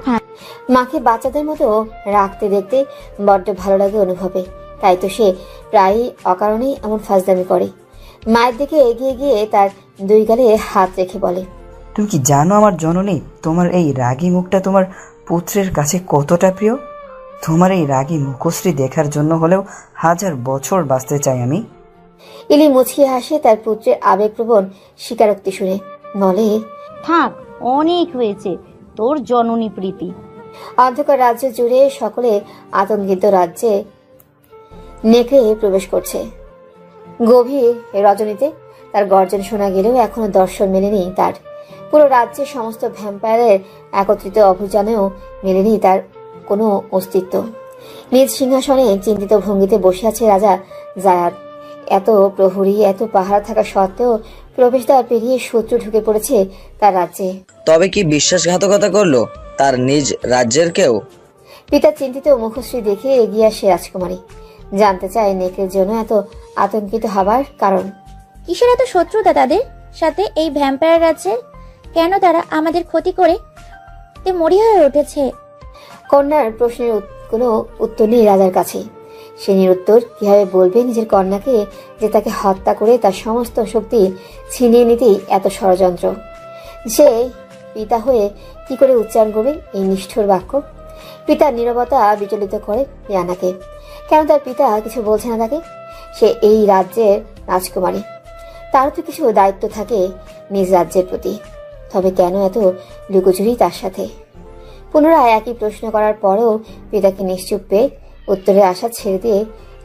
মাকে বাচ্চাদের মতো রাখতে দেখতে বড্ড ভালো লাগে অনুভবে। তাই তো সে প্রায়ই অকারণেই এমন ফাজদামি করে। মায়ের দিকে এগিয়ে গিয়ে তার দুই গালে হাত রেখে বলে, তুমি কি জানো আমার জননী, তোমার এই রাগী মুখটা তোমার পুত্রের কাছে কতটা প্রিয়? তোমার এই রাগী মুখশ্রী দেখার জন্য হলেও 1000 বছর বাঁচতে চাই আমি। ইলি মুছিয়ে হাসে তার পুত্রের আবেগপ্রবণ স্বীকারোক্তি শুনে, বলে, থাক, অনেক হয়েছে তোর জননী প্রীতি। অন্ধকার রাজ্য জুড়ে সকলে আতঙ্কিত রাজ্যে নেকড়ে প্রবেশ করছে। গভীর রজনীতে তার গর্জন শোনা গেলেও এখনো দর্শন মেলেনি তার। পুরো রাজ্যের সমস্ত ভ্যাম্পায়ারের একত্রিত অভিযানেও মেলেনি তার কোনো অস্তিত্ব। নিজ সিংহাসনে চিন্তিত ভঙ্গিতে বসে আছে রাজা জায়াদ। এত প্রহরী, এত পাহারা থাকা সত্ত্বেও প্রবেশদ্বার পেরিয়ে শত্রু ঢুকে পড়েছে তার রাজ্যে। তবে কি বিশ্বাসঘাতকতা করলো তার নিজ রাজ্যের কেউ? পিতার চিন্তিত মুখশ্রী দেখে এগিয়ে আসে রাজকুমারী। জানতে চায় নেকড়ের জন্য এত আতঙ্কিত হবার কারণ। কিসের এত শত্রুতা তাদের সাথে এই ভ্যাম্পায়ার রাজ্যের? কেন তারা আমাদের ক্ষতি করে মরি হয়ে উঠেছে? কন্যার প্রশ্নের কোনো উত্তর নেই রাজার কাছে। সে নিরুত্তর। কিভাবে বলবে নিজের কন্যাকে যে তাকে হত্যা করে তার সমস্ত শক্তি ছিনিয়ে নিতেই এত ষড়যন্ত্র? সে পিতা হয়ে কি করে উচ্চারণ করবে এই নিষ্ঠুর বাক্য? পিতার নীরবতা বিচলিত করে লিয়ানাকে। কেন তার পিতা কিছু বলছে না তাকে? সে এই রাজ্যের রাজকুমারী, তারও তো কিছু দায়িত্ব থাকে নিজ রাজ্যের প্রতি। তবে কেন এত লুকোচুরি তার সাথে? পুনরায় একই প্রশ্ন করার পরেও পিতাকে নিশ্চুপ পেয়ে উত্তরের আশা ছেড়ে দিয়ে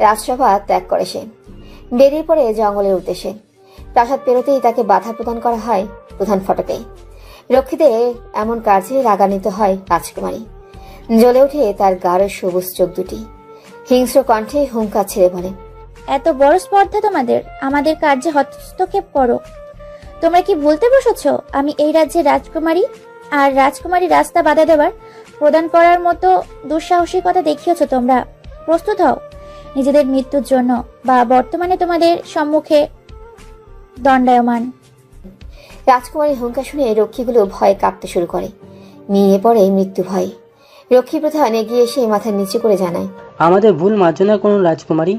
রাজসভা ত্যাগ করে সে। বেরিয়ে পড়ে জঙ্গলের উদ্দেশ্যে। প্রাসাদ পেরোতেই তাকে বাধা প্রদান করা হয় প্রধান ফটকে। রক্ষীতে এমন কাজে রাগান্বিত হয় রাজকুমারী। জ্বলে ওঠে তার গাঢ় সবুজ চোখ দুটি। হিংস্র কণ্ঠে হুঙ্কার ছেড়ে বলে, এত বড় স্পর্ধা তোমাদের আমাদের কার্যে হস্তক্ষেপ করো? তোমরা কি ভুলতে বসেছ আমি এই রাজ্যের রাজকুমারী? আর রাজকুমারী রাস্তা বাধা দেবার প্রদান করার মতো দুঃসাহসিকতা দেখিয়েছ তোমরা? প্রস্তুত হও নিজেদের মৃত্যুর জন্য, বা বর্তমানে তোমাদের সম্মুখে দণ্ডায়মান। রাজকুমারী হুঙ্কার শুনে রক্ষীগুলো ভয়ে কাঁপতে শুরু করে। মিয়ে পড়ে মৃত্যু ভয়। রক্ষী প্রধান এগিয়ে এসে মাথা নিচু করে জানায়, আমাদের ভুল মার্জনা করুন রাজকুমারী।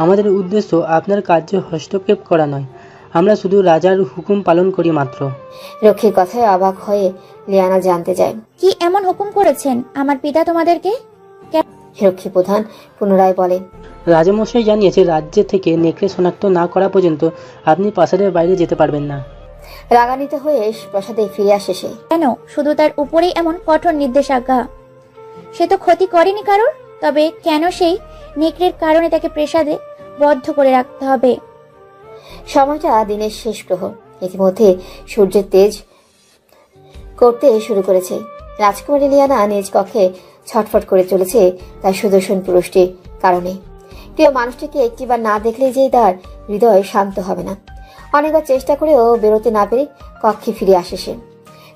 আমাদের উদ্দেশ্য আপনার কার্যে হস্তক্ষেপ করা নয়, আমরা শুধু রাজার হুকুম পালন করি মাত্র। রক্ষীর কথায় অবাক হয়ে লিয়ানা জানতে যায়, কি এমন হুকুম করেছেন আমার পিতা তোমাদেরকে? রক্ষী প্রধান পুনরায় বলে, রাজামশাই জানিয়েছে রাজ্য থেকে নেকড়ে শনাক্ত না করা পর্যন্ত আপনি প্রাসাদের বাইরে যেতে পারবেন না। রাগান্বিত হয়ে প্রাসাদে ফিরে আসে সে। কেন শুধু তার উপরেই এমন কঠোর নির্দেশাজ্ঞা? সে তো ক্ষতি করেনি কারোর, তবে কেন সেই নেকড়ের কারণে তাকে প্রাসাদে বদ্ধ করে রাখতে হবে? সময়টা দিনের শেষ প্রহর। ইতিমধ্যে সূর্যের তেজ করতে শুরু করেছে। রাজকুমারী লিয়ানা নিজ কক্ষে ছটফট করে চলেছে তার সুদর্শন পুরুষটির কারণে। প্রিয় মানুষটিকে একটিবার না দেখলেই যে তার হৃদয় শান্ত হবে না। অনেকবার চেষ্টা করেও বেরোতে না পেরে কক্ষে ফিরে আসে সে।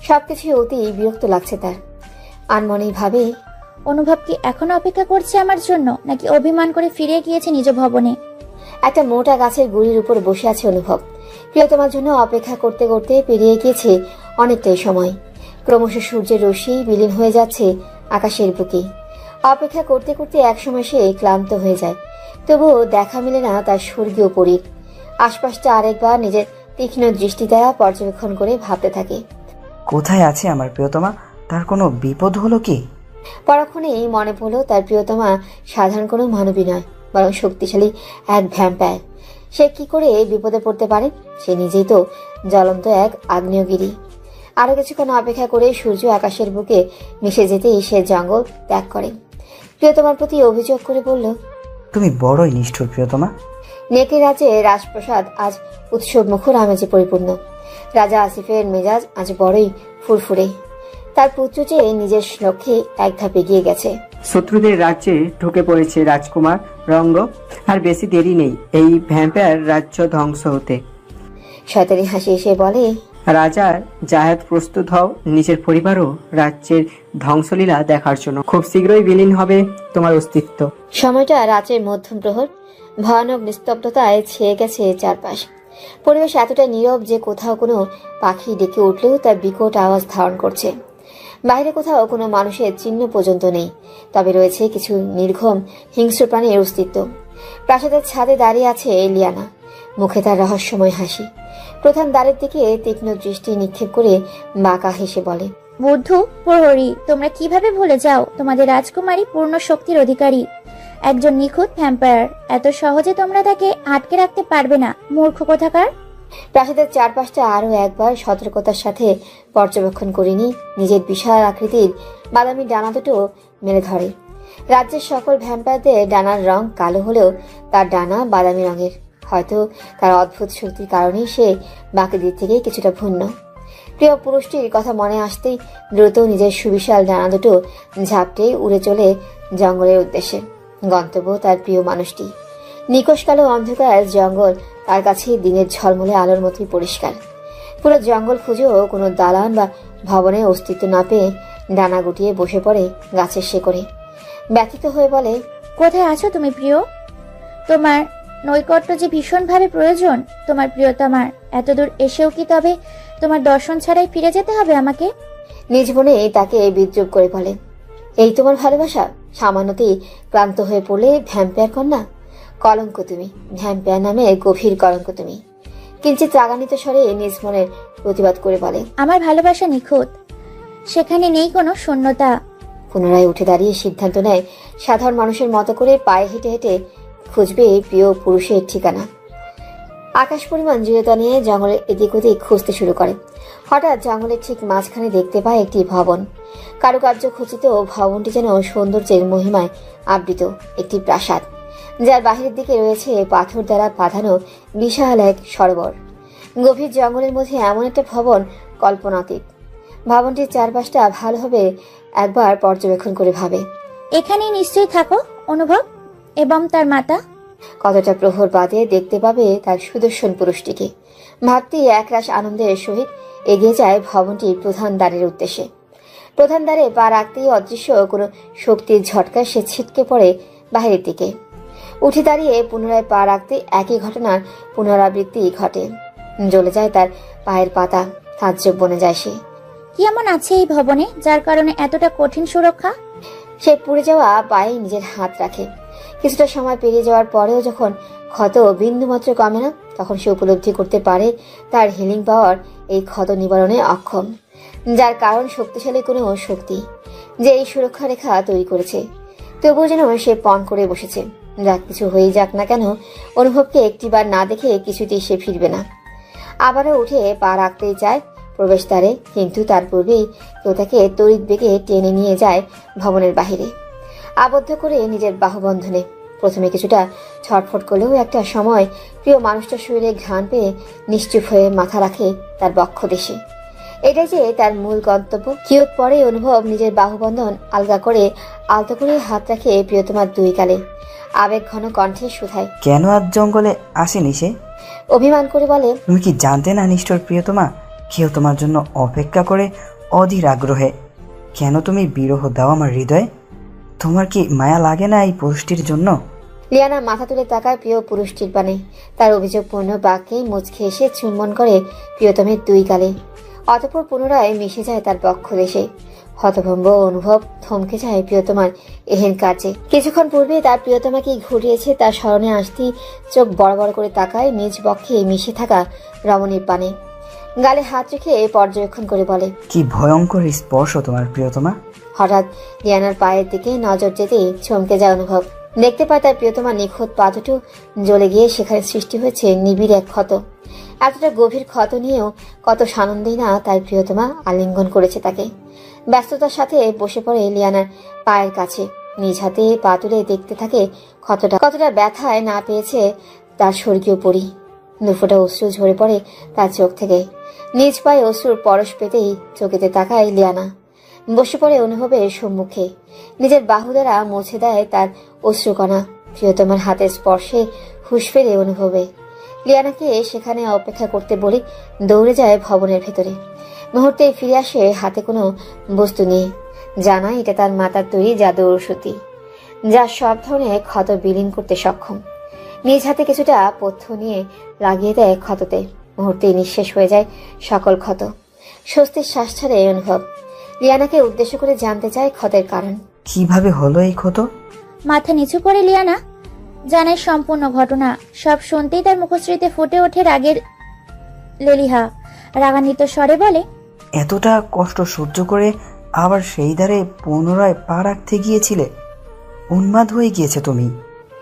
সবকিছু অতি বিরক্ত লাগছে তার। আনমনেই ভাবে, অনুভব কি এখনো অপেক্ষা করছে আমার জন্য, নাকি অভিমান করে ফিরে গিয়েছে নিজ ভবনে? একটা মোটা গাছের গুড়ির উপর বসে আছে অনুভব। প্রিয়তমার জন্য অপেক্ষা করতে করতে পেরিয়ে গিয়েছে অনেকটাই সময়। ক্রমশ সূর্যের রশ্মি বিলীন হয়ে যাচ্ছে আকাশের বুকে। অপেক্ষা করতে করতে একসময় সে ক্লান্ত হয়ে যায়। তবুও দেখা মেলে না তার স্বর্গীয় পরীর। আশপাশটা আরেকবার নিজের তীক্ষ্ণ দৃষ্টি দ্বারা পর্যবেক্ষণ করে ভাবতে থাকে, কোথায় আছে আমার প্রিয়তমা? তার কোনো বিপদ হলো কি? পরক্ষণেই মনে পড়ল তার প্রিয়তমা সাধারণ কোনো মানবী নয়, বরং শক্তিশালী এক ভ্যাম্পায়ার। সে কি করে বিপদে পড়তে পারে? সে নিজেই তো জ্বলন্ত এক আগ্নেয়গিরি। আরো কিছুক্ষণ অপেক্ষা করে সূর্য আকাশের বুকে মিশে যেতেই সে জঙ্গল ত্যাগ করে। প্রিয়তমার প্রতি অভিযোগ করে বলল, তুমি বড়ই নিষ্ঠুর প্রিয়তমা। নেকের রাজ্যে রাজপ্রাসাদ আজ উৎসব মুখর আমেজে পরিপূর্ণ। রাজা আসিফের মেজাজ আজ বড়ই ফুরফুরে। তার পুত্র যে নিজের লক্ষ্যে এক ধাপ এগিয়ে গেছে। শত্রুদের রাজ্যে ঢুকে পড়েছে রাজকুমার রঙ্গ। আর বেশি দেরি নেই এই ভ্যাম্পায়ার রাজ্য ধ্বংস হতে। শয়তানি হাসি এসে বলে, রাজার জাহাজ প্রস্তুত হও, নিজের পরিবারও রাজ্যের ধ্বংসলীলা দেখার জন্য। খুব শীঘ্রই বিলীন হবে তোমার অস্তিত্ব। সময়টা রাতের মধ্যম প্রহর। ভয়ানক নিস্তব্ধতায় ছেয়ে গেছে চারপাশ। পরিবেশ এতটা নীরব যে কোথাও কোনো পাখি ডেকে উঠলেও তার বিকট আওয়াজ ধারণ করছে। বাইরে কোথাও কোনো মানুষের চিহ্ন পর্যন্ত নেই, তবে রয়েছে কিছু নির্ঘম হিংস্র প্রাণীর অস্তিত্ব। প্রাসাদের ছাদে দাঁড়িয়ে আছে লিয়ানা, মুখে তার রহস্যময় হাসি। প্রধান দ্বারের দিকে তীক্ষ্ণ দৃষ্টি নিক্ষেপ করে বাঁকা হেসে বলে, বুদ্ধু প্রহরী, তোমরা কিভাবে ভুলে যাও তোমাদের রাজকুমারী পূর্ণ শক্তির অধিকারী, একজন নিখুঁত ভ্যাম্পায়ার। এত সহজে তোমরা তাকে আটকে রাখতে পারবে না, মূর্খ কোথাকার। প্রাসাদের চারপাশটা আরো একবার সতর্কতার সাথে পর্যবেক্ষণ করিনি নিজের বিশাল আকৃতির বাদামি ডানা দুটো মেলে ধরে। রাজ্যের সকল ভ্যাম্পায়ারদের ডানার রং কালো হলেও তার ডানা বাদামি রঙের। হয়তো তার অদ্ভুত শক্তির কারণেই সে বাকিদের থেকে কিছুটা ভিন্ন। প্রিয় পুরুষটির কথা মনে আসতেই দ্রুত নিজের সুবিশাল ডানা দুটো ঝাপটে উড়ে চলে জঙ্গলের উদ্দেশ্যে। গন্তব্য তার প্রিয় মানুষটি। নিকশ কালো অন্ধকার জঙ্গল তার কাছে দিনের ঝলমলে আলোর মতোই পরিষ্কার। পুরো জঙ্গল খুঁজেও কোনো দালান বা ভবনের অস্তিত্ব না পেয়ে ডানা গুটিয়ে বসে পড়ে গাছের শেকড়ে। ব্যথিত হয়ে বলে, কোথায় আছো তুমি প্রিয়? তোমার নৈকট্য যে ভীষণভাবে প্রয়োজন তোমার প্রিয়তমার। এতদূর এসেও কি তবে তোমার দর্শন ছাড়াই ফিরে যেতে হবে আমাকে? নিজ মনে তাকে বিদ্রুপ করে বলে, এই তোমার ভালোবাসা? সামান্যতেই ক্লান্ত হয়ে পড়লে ভ্যাম্পায়ার কন্যা? কলঙ্ক তুমি, ভ্যাম্পায়ার নামে গভীর কলঙ্ক তুমি। কিঞ্চিত রাগান্বিত স্বরে নিজ মনের প্রতিবাদ করে বলে, আমার ভালোবাসা নিখুঁত, সেখানে নেই কোনো শূন্যতা। পুনরায় উঠে দাঁড়িয়ে সিদ্ধান্ত নেয় সাধারণ মানুষের মতো করে পায়ে হেঁটে হেঁটে খুঁজবে প্রিয় পুরুষের ঠিকানা। আকাশ পরিমাণ দৃঢ়তা নিয়ে জঙ্গলের এদিক ওদিক খুঁজতে শুরু করে। হঠাৎ জঙ্গলের ঠিক মাঝখানে দেখতে পায় একটি ভবন। কারুকার্য খচিত ভবনটি যেন সৌন্দর্যের মহিমায় আবৃত একটি প্রাসাদ, যার বাহিরের দিকে রয়েছে পাথর দ্বারা বাঁধানো বিশাল এক সরোবর। গভীর জঙ্গলের মধ্যে এমন একটা ভবন কল্পনাতীত। ভবনটির চারপাশটা ভালোভাবে একবার পর্যবেক্ষণ করে ভাবে, এখানেই নিশ্চয়ই থাকো অনুভব এবং তার মাতা। কতটা প্রহর বাদে দেখতে পাবে তার সুদর্শন পুরুষটিকে। ভাবতেই একরাশ আনন্দের সহিত এগিয়ে যায় ভবনটির প্রধান দ্বারের উদ্দেশ্যে। প্রধান দ্বারে পা রাখতেই অদৃশ্য কোনো শক্তির ঝটকায় সে ছিটকে পড়ে বাহিরের দিকে। উঠে দাঁড়িয়ে পুনরায় পা রাখতে একই ঘটনার পুনরাবৃত্তি ঘটে। জ্বলে যায় তার পায়ের পাতা, তাজ্জব বনে যায় সে। কি এমন আছে এই ভবনে যার কারণে এতটা কঠিন সুরক্ষা? সে পুড়ে যাওয়া পায়ে নিজের হাত রাখে। কিছুটা সময় পেরিয়ে যাওয়ার পরেও যখন ক্ষত বিন্দুমাত্র কমে না, তখন সে উপলব্ধি করতে পারে তার হিলিং পাওয়ার এই ক্ষত নিবারণে অক্ষম, যার কারণ শক্তিশালী কোনো শক্তি যে এই সুরক্ষা রেখা তৈরি করেছে। তবুও যেন সে পণ করে বসেছে। যা কিছু হয়ে যাক না কেন, অনুভবকে একটিবার না দেখে কিছুতেই সে ফিরবে না। আবারও উঠে পা রাখতেই চায় প্রবেশদ্বারে, কিন্তু তার পূর্বেই কেউ তাকে তড়িৎ বেগে টেনে নিয়ে যায় ভবনের বাহিরে, আবদ্ধ করে নিজের বাহুবন্ধনে। প্রথমে কিছুটা ছটফট করলেও একটা সময় প্রিয় মানুষটার শরীরে ঘ্রাণ পেয়ে নিশ্চুপ হয়ে মাথা রাখে তার বক্ষ দেশে। এটাই যে তার মূল গন্তব্য। কিয়ৎ পরে অনুভব নিজের বাহুবন্ধন আলগা করে আলতো করে হাত রাখে প্রিয়তমার দুই গালে, আবেগ ঘন কণ্ঠে শুধায়, কেন আজ জঙ্গলে আসেনি সে? অভিমান করে বলে, তুমি কি জানতে না নিষ্ঠুর প্রিয়তমা, কেউ তোমার জন্য অপেক্ষা করে অধীর আগ্রহে? কেন তুমি বিরহ দাও আমার হৃদয়ে? তোমার কি মায়া লাগে না এই পুরুষটির জন্য? লিয়ানা মাথা তুলে তাকায় প্রিয় পুরুষটির পানে। তার অভিযোগপূর্ণ বাক্যে মুচকে এসে চুম্বন করে প্রিয়তমের দুই গালে, অতঃপর পুনরায় মিশে যায় তার বক্ষ দেশে। হতভম্ব অনুভব থমকে যায় প্রিয়তমার এহেন কাজে। কিছুক্ষণ পূর্বে তার প্রিয়তমাকে ঘুরিয়েছে তার স্মরণে আসতেই চোখ বড় বড় করে তাকায় নিজ বক্ষে মিশে থাকা রমণীর পানে। গালে হাত রেখে পর্যবেক্ষণ করে বলে, কি ভয়ঙ্কর স্পর্শ তোমার প্রিয়তমা। হঠাৎ লিয়ানার পায়ের দিকে নজর যেতেই চমকে যায় অনুভব। দেখতে পায় তার প্রিয়তমা নিখুঁত পা দুটো জ্বলে গিয়ে সেখানে সৃষ্টি হয়েছে নিবিড় এক ক্ষত। এতটা গভীর ক্ষত নিয়েও কত সানন্দেই না তার প্রিয়তমা আলিঙ্গন করেছে তাকে। ব্যস্ততার সাথে বসে পড়ে লিয়ানার পায়ের কাছে, নিজ হাতে পা তুলে দেখতে থাকে ক্ষতটা কতটা ব্যথায় না পেয়েছে তার স্বর্গীয় পরী। দুফোঁটা অশ্রু ঝরে পড়ে তার চোখ থেকে। নিজ পায়ে অশ্রুর পরশ পেতেই চোখেতে তাকায় লিয়ানা। বসে পড়ে অনুভবের সম্মুখে, নিজের বাহু দ্বারা মুছে দেয় তার অশ্রুকণা। প্রিয়তমার হাতের স্পর্শে হুঁশ ফেরে অনুভবে। লিয়ানাকে সেখানে অপেক্ষা করতে বলে দৌড়ে যায় ভবনের ভেতরে। মুহূর্তে ফিরে আসে হাতে কোনো বস্তু নিয়ে। জানায় এটা তার মাতার তৈরি জাদু ঔষধি, যা সব ধরনের ক্ষত বিলীন করতে সক্ষম। নিজ হাতে কিছুটা পথ্য নিয়ে লাগিয়ে দেয় ক্ষততে। মুহূর্তেই নিঃশেষ হয়ে যায় সকল ক্ষত। স্বস্তির শ্বাস ছাড়ে অনুভব। লিয়ানাকে উদ্দেশ্য করে জানতে চায় ক্ষতের কারণ। কিভাবে হলো এই ক্ষত? মাথা নিচু করে লিয়ানা জানায় সম্পূর্ণ ঘটনা। সব শুনতেই তার মুখশ্রীতে ফুটে ওঠে রাগের লেলিহা। রাগান্বিত স্বরে বলে, এতটা কষ্ট সহ্য করে আবার সেই ধারে পুনরায় পা রাখতে গিয়েছিলে? উন্মাদ হয়ে গিয়েছে তুমি।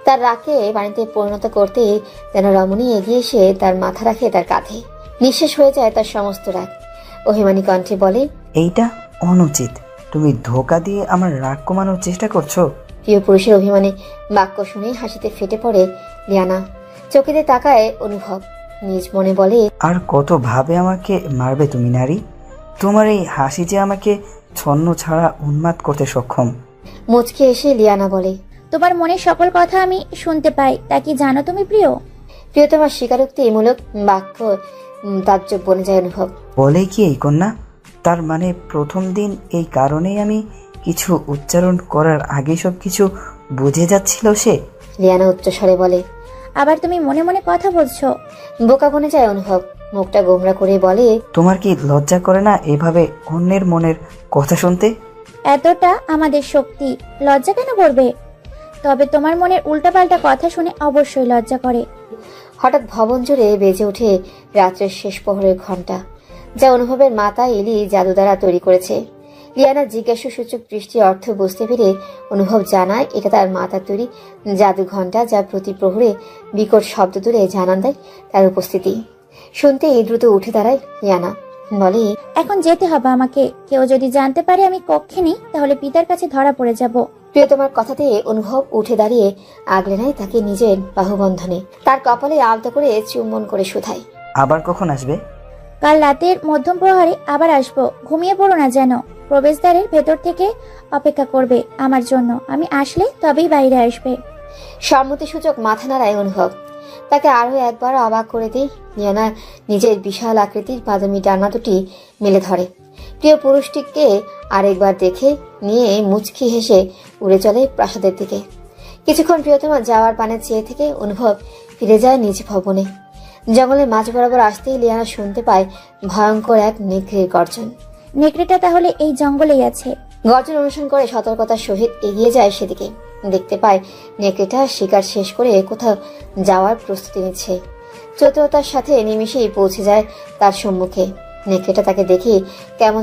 তার রাগকে বাণীতে পরিণত করতে যেন রমণী এগিয়ে এসে তার মাথা রাখে তার কাঁধে। নিঃশেষ হয়ে যায় তার সমস্ত রাগ। অভিমানী কণ্ঠে বলে, এইটা অনুচিত। তুমি ধোঁকা দিয়ে আমার রাগ কমানোর চেষ্টা করছো। প্রিয় পুরুষের অভিমানে বাক্য শুনে হাসিতে ফেটে পড়ে লিয়ানা। চোখেতে তাকায় অনুভব। নিজ মনে বলে, আর কত ভাবে আমাকে মারবে তুমি নারী? তোমার এই হাসি যে আমাকে ছন্ন ছাড়া উন্মাদ করতে সক্ষম। মুচকে এসে লিয়ানা বলে, তোমার মনের সকল কথা আমি শুনতে পাই, তা কি জানো তুমি প্রিয়? প্রিয়তমার স্বীকারোক্তিমূলক বাক্য তাজ্জব বনে যায় অনুভব। বলে কি এই কন্যা? তার মানে প্রথম দিন এই কারণেই আমি কিছু উচ্চারণ করার আগে সব কিছু বুঝে যাচ্ছিল সে? লিয়ানা উচ্চস্বরে বলে, আবার তুমি মনে মনে কথা বলছো? বোকা বনে যায় অনুভব। মুখটা গোমরা করে বলে, তোমার কি লজ্জা করে না এভাবে অন্যের মনের কথা শুনতে? এতটা আমাদের শক্তি, লজ্জা কেন করবে? তবে তোমার মনের উল্টাপাল্টা কথা শুনে অবশ্যই লজ্জা করে। হঠাৎ ভবন জুড়ে বেজে ওঠে রাত্রের শেষ প্রহরের ঘণ্টা, যা অনুভবের মাতা এলি জাদু দ্বারা তৈরি করেছে। লিয়ানা জিজ্ঞাসা সূচক দৃষ্টির অর্থ বুঝতে পেরে অনুভব জানায় এটা তার মাতার তৈরি জাদু ঘণ্টা, যা প্রতি প্রহরে বিকট শব্দ তুলে জানান দেয় তার উপস্থিতি। শুনতেই দ্রুত উঠে দাঁড়ায় লিয়ানা, বলে, এখন যেতে হবে আমাকে। কেউ যদি জানতে পারে আমি কক্ষে নেই, তাহলে পিতার কাছে ধরা পড়ে যাব। প্রিয়তমার কথাতে অনুভব উঠে দাঁড়িয়ে আগলে নেয় তাকে নিজের বাহুবন্ধনে। তার কপালে আলতো করে চুম্বন করে শুধায়, আবার কখন আসবে? কাল রাতের মধ্যম প্রহরে আবার আসবো। ঘুমিয়ে পড়ো না যেন। প্রবেশদ্বারের ভেতর থেকে অপেক্ষা করবে আমার জন্য। আমি আসলে তবেই বাইরে আসবে। সম্মতিসূচক মাথা নাড়ায় অনুভব। তাকে আরো একবার অবাক করে দিই। লিয়ানা নিজের বিশাল আকৃতির বাদামি ডানা দুটি মেলে ধরে। প্রিয় পুরুষটিকে আরেকবার দেখে নিয়ে মুচকি হেসে উড়ে চলে প্রাসাদের দিকে। কিছুক্ষণ প্রিয়তমা যাওয়ার পানে চেয়ে থেকে অনুভব ফিরে যায় নিজ ভবনে। জঙ্গলের মাঝ বরাবর আসতেই লিয়ানা শুনতে পায় ভয়ঙ্কর এক নেকড়ের গর্জন। নেকড়েটা তাহলে এই জঙ্গলেই আছে। গর্জন অনুসরণ করে সতর্কতার সহিত এগিয়ে যায় সেদিকে। দেখতে পায় নেকড়েটা শিকার শেষ করে কোথাও যাওয়ার প্রস্তুতি নিচ্ছে। চতুরতার সাথে নিমিষেই পৌঁছে যায় তার সম্মুখে। নেকড়েটা তাকে দেখে কেমন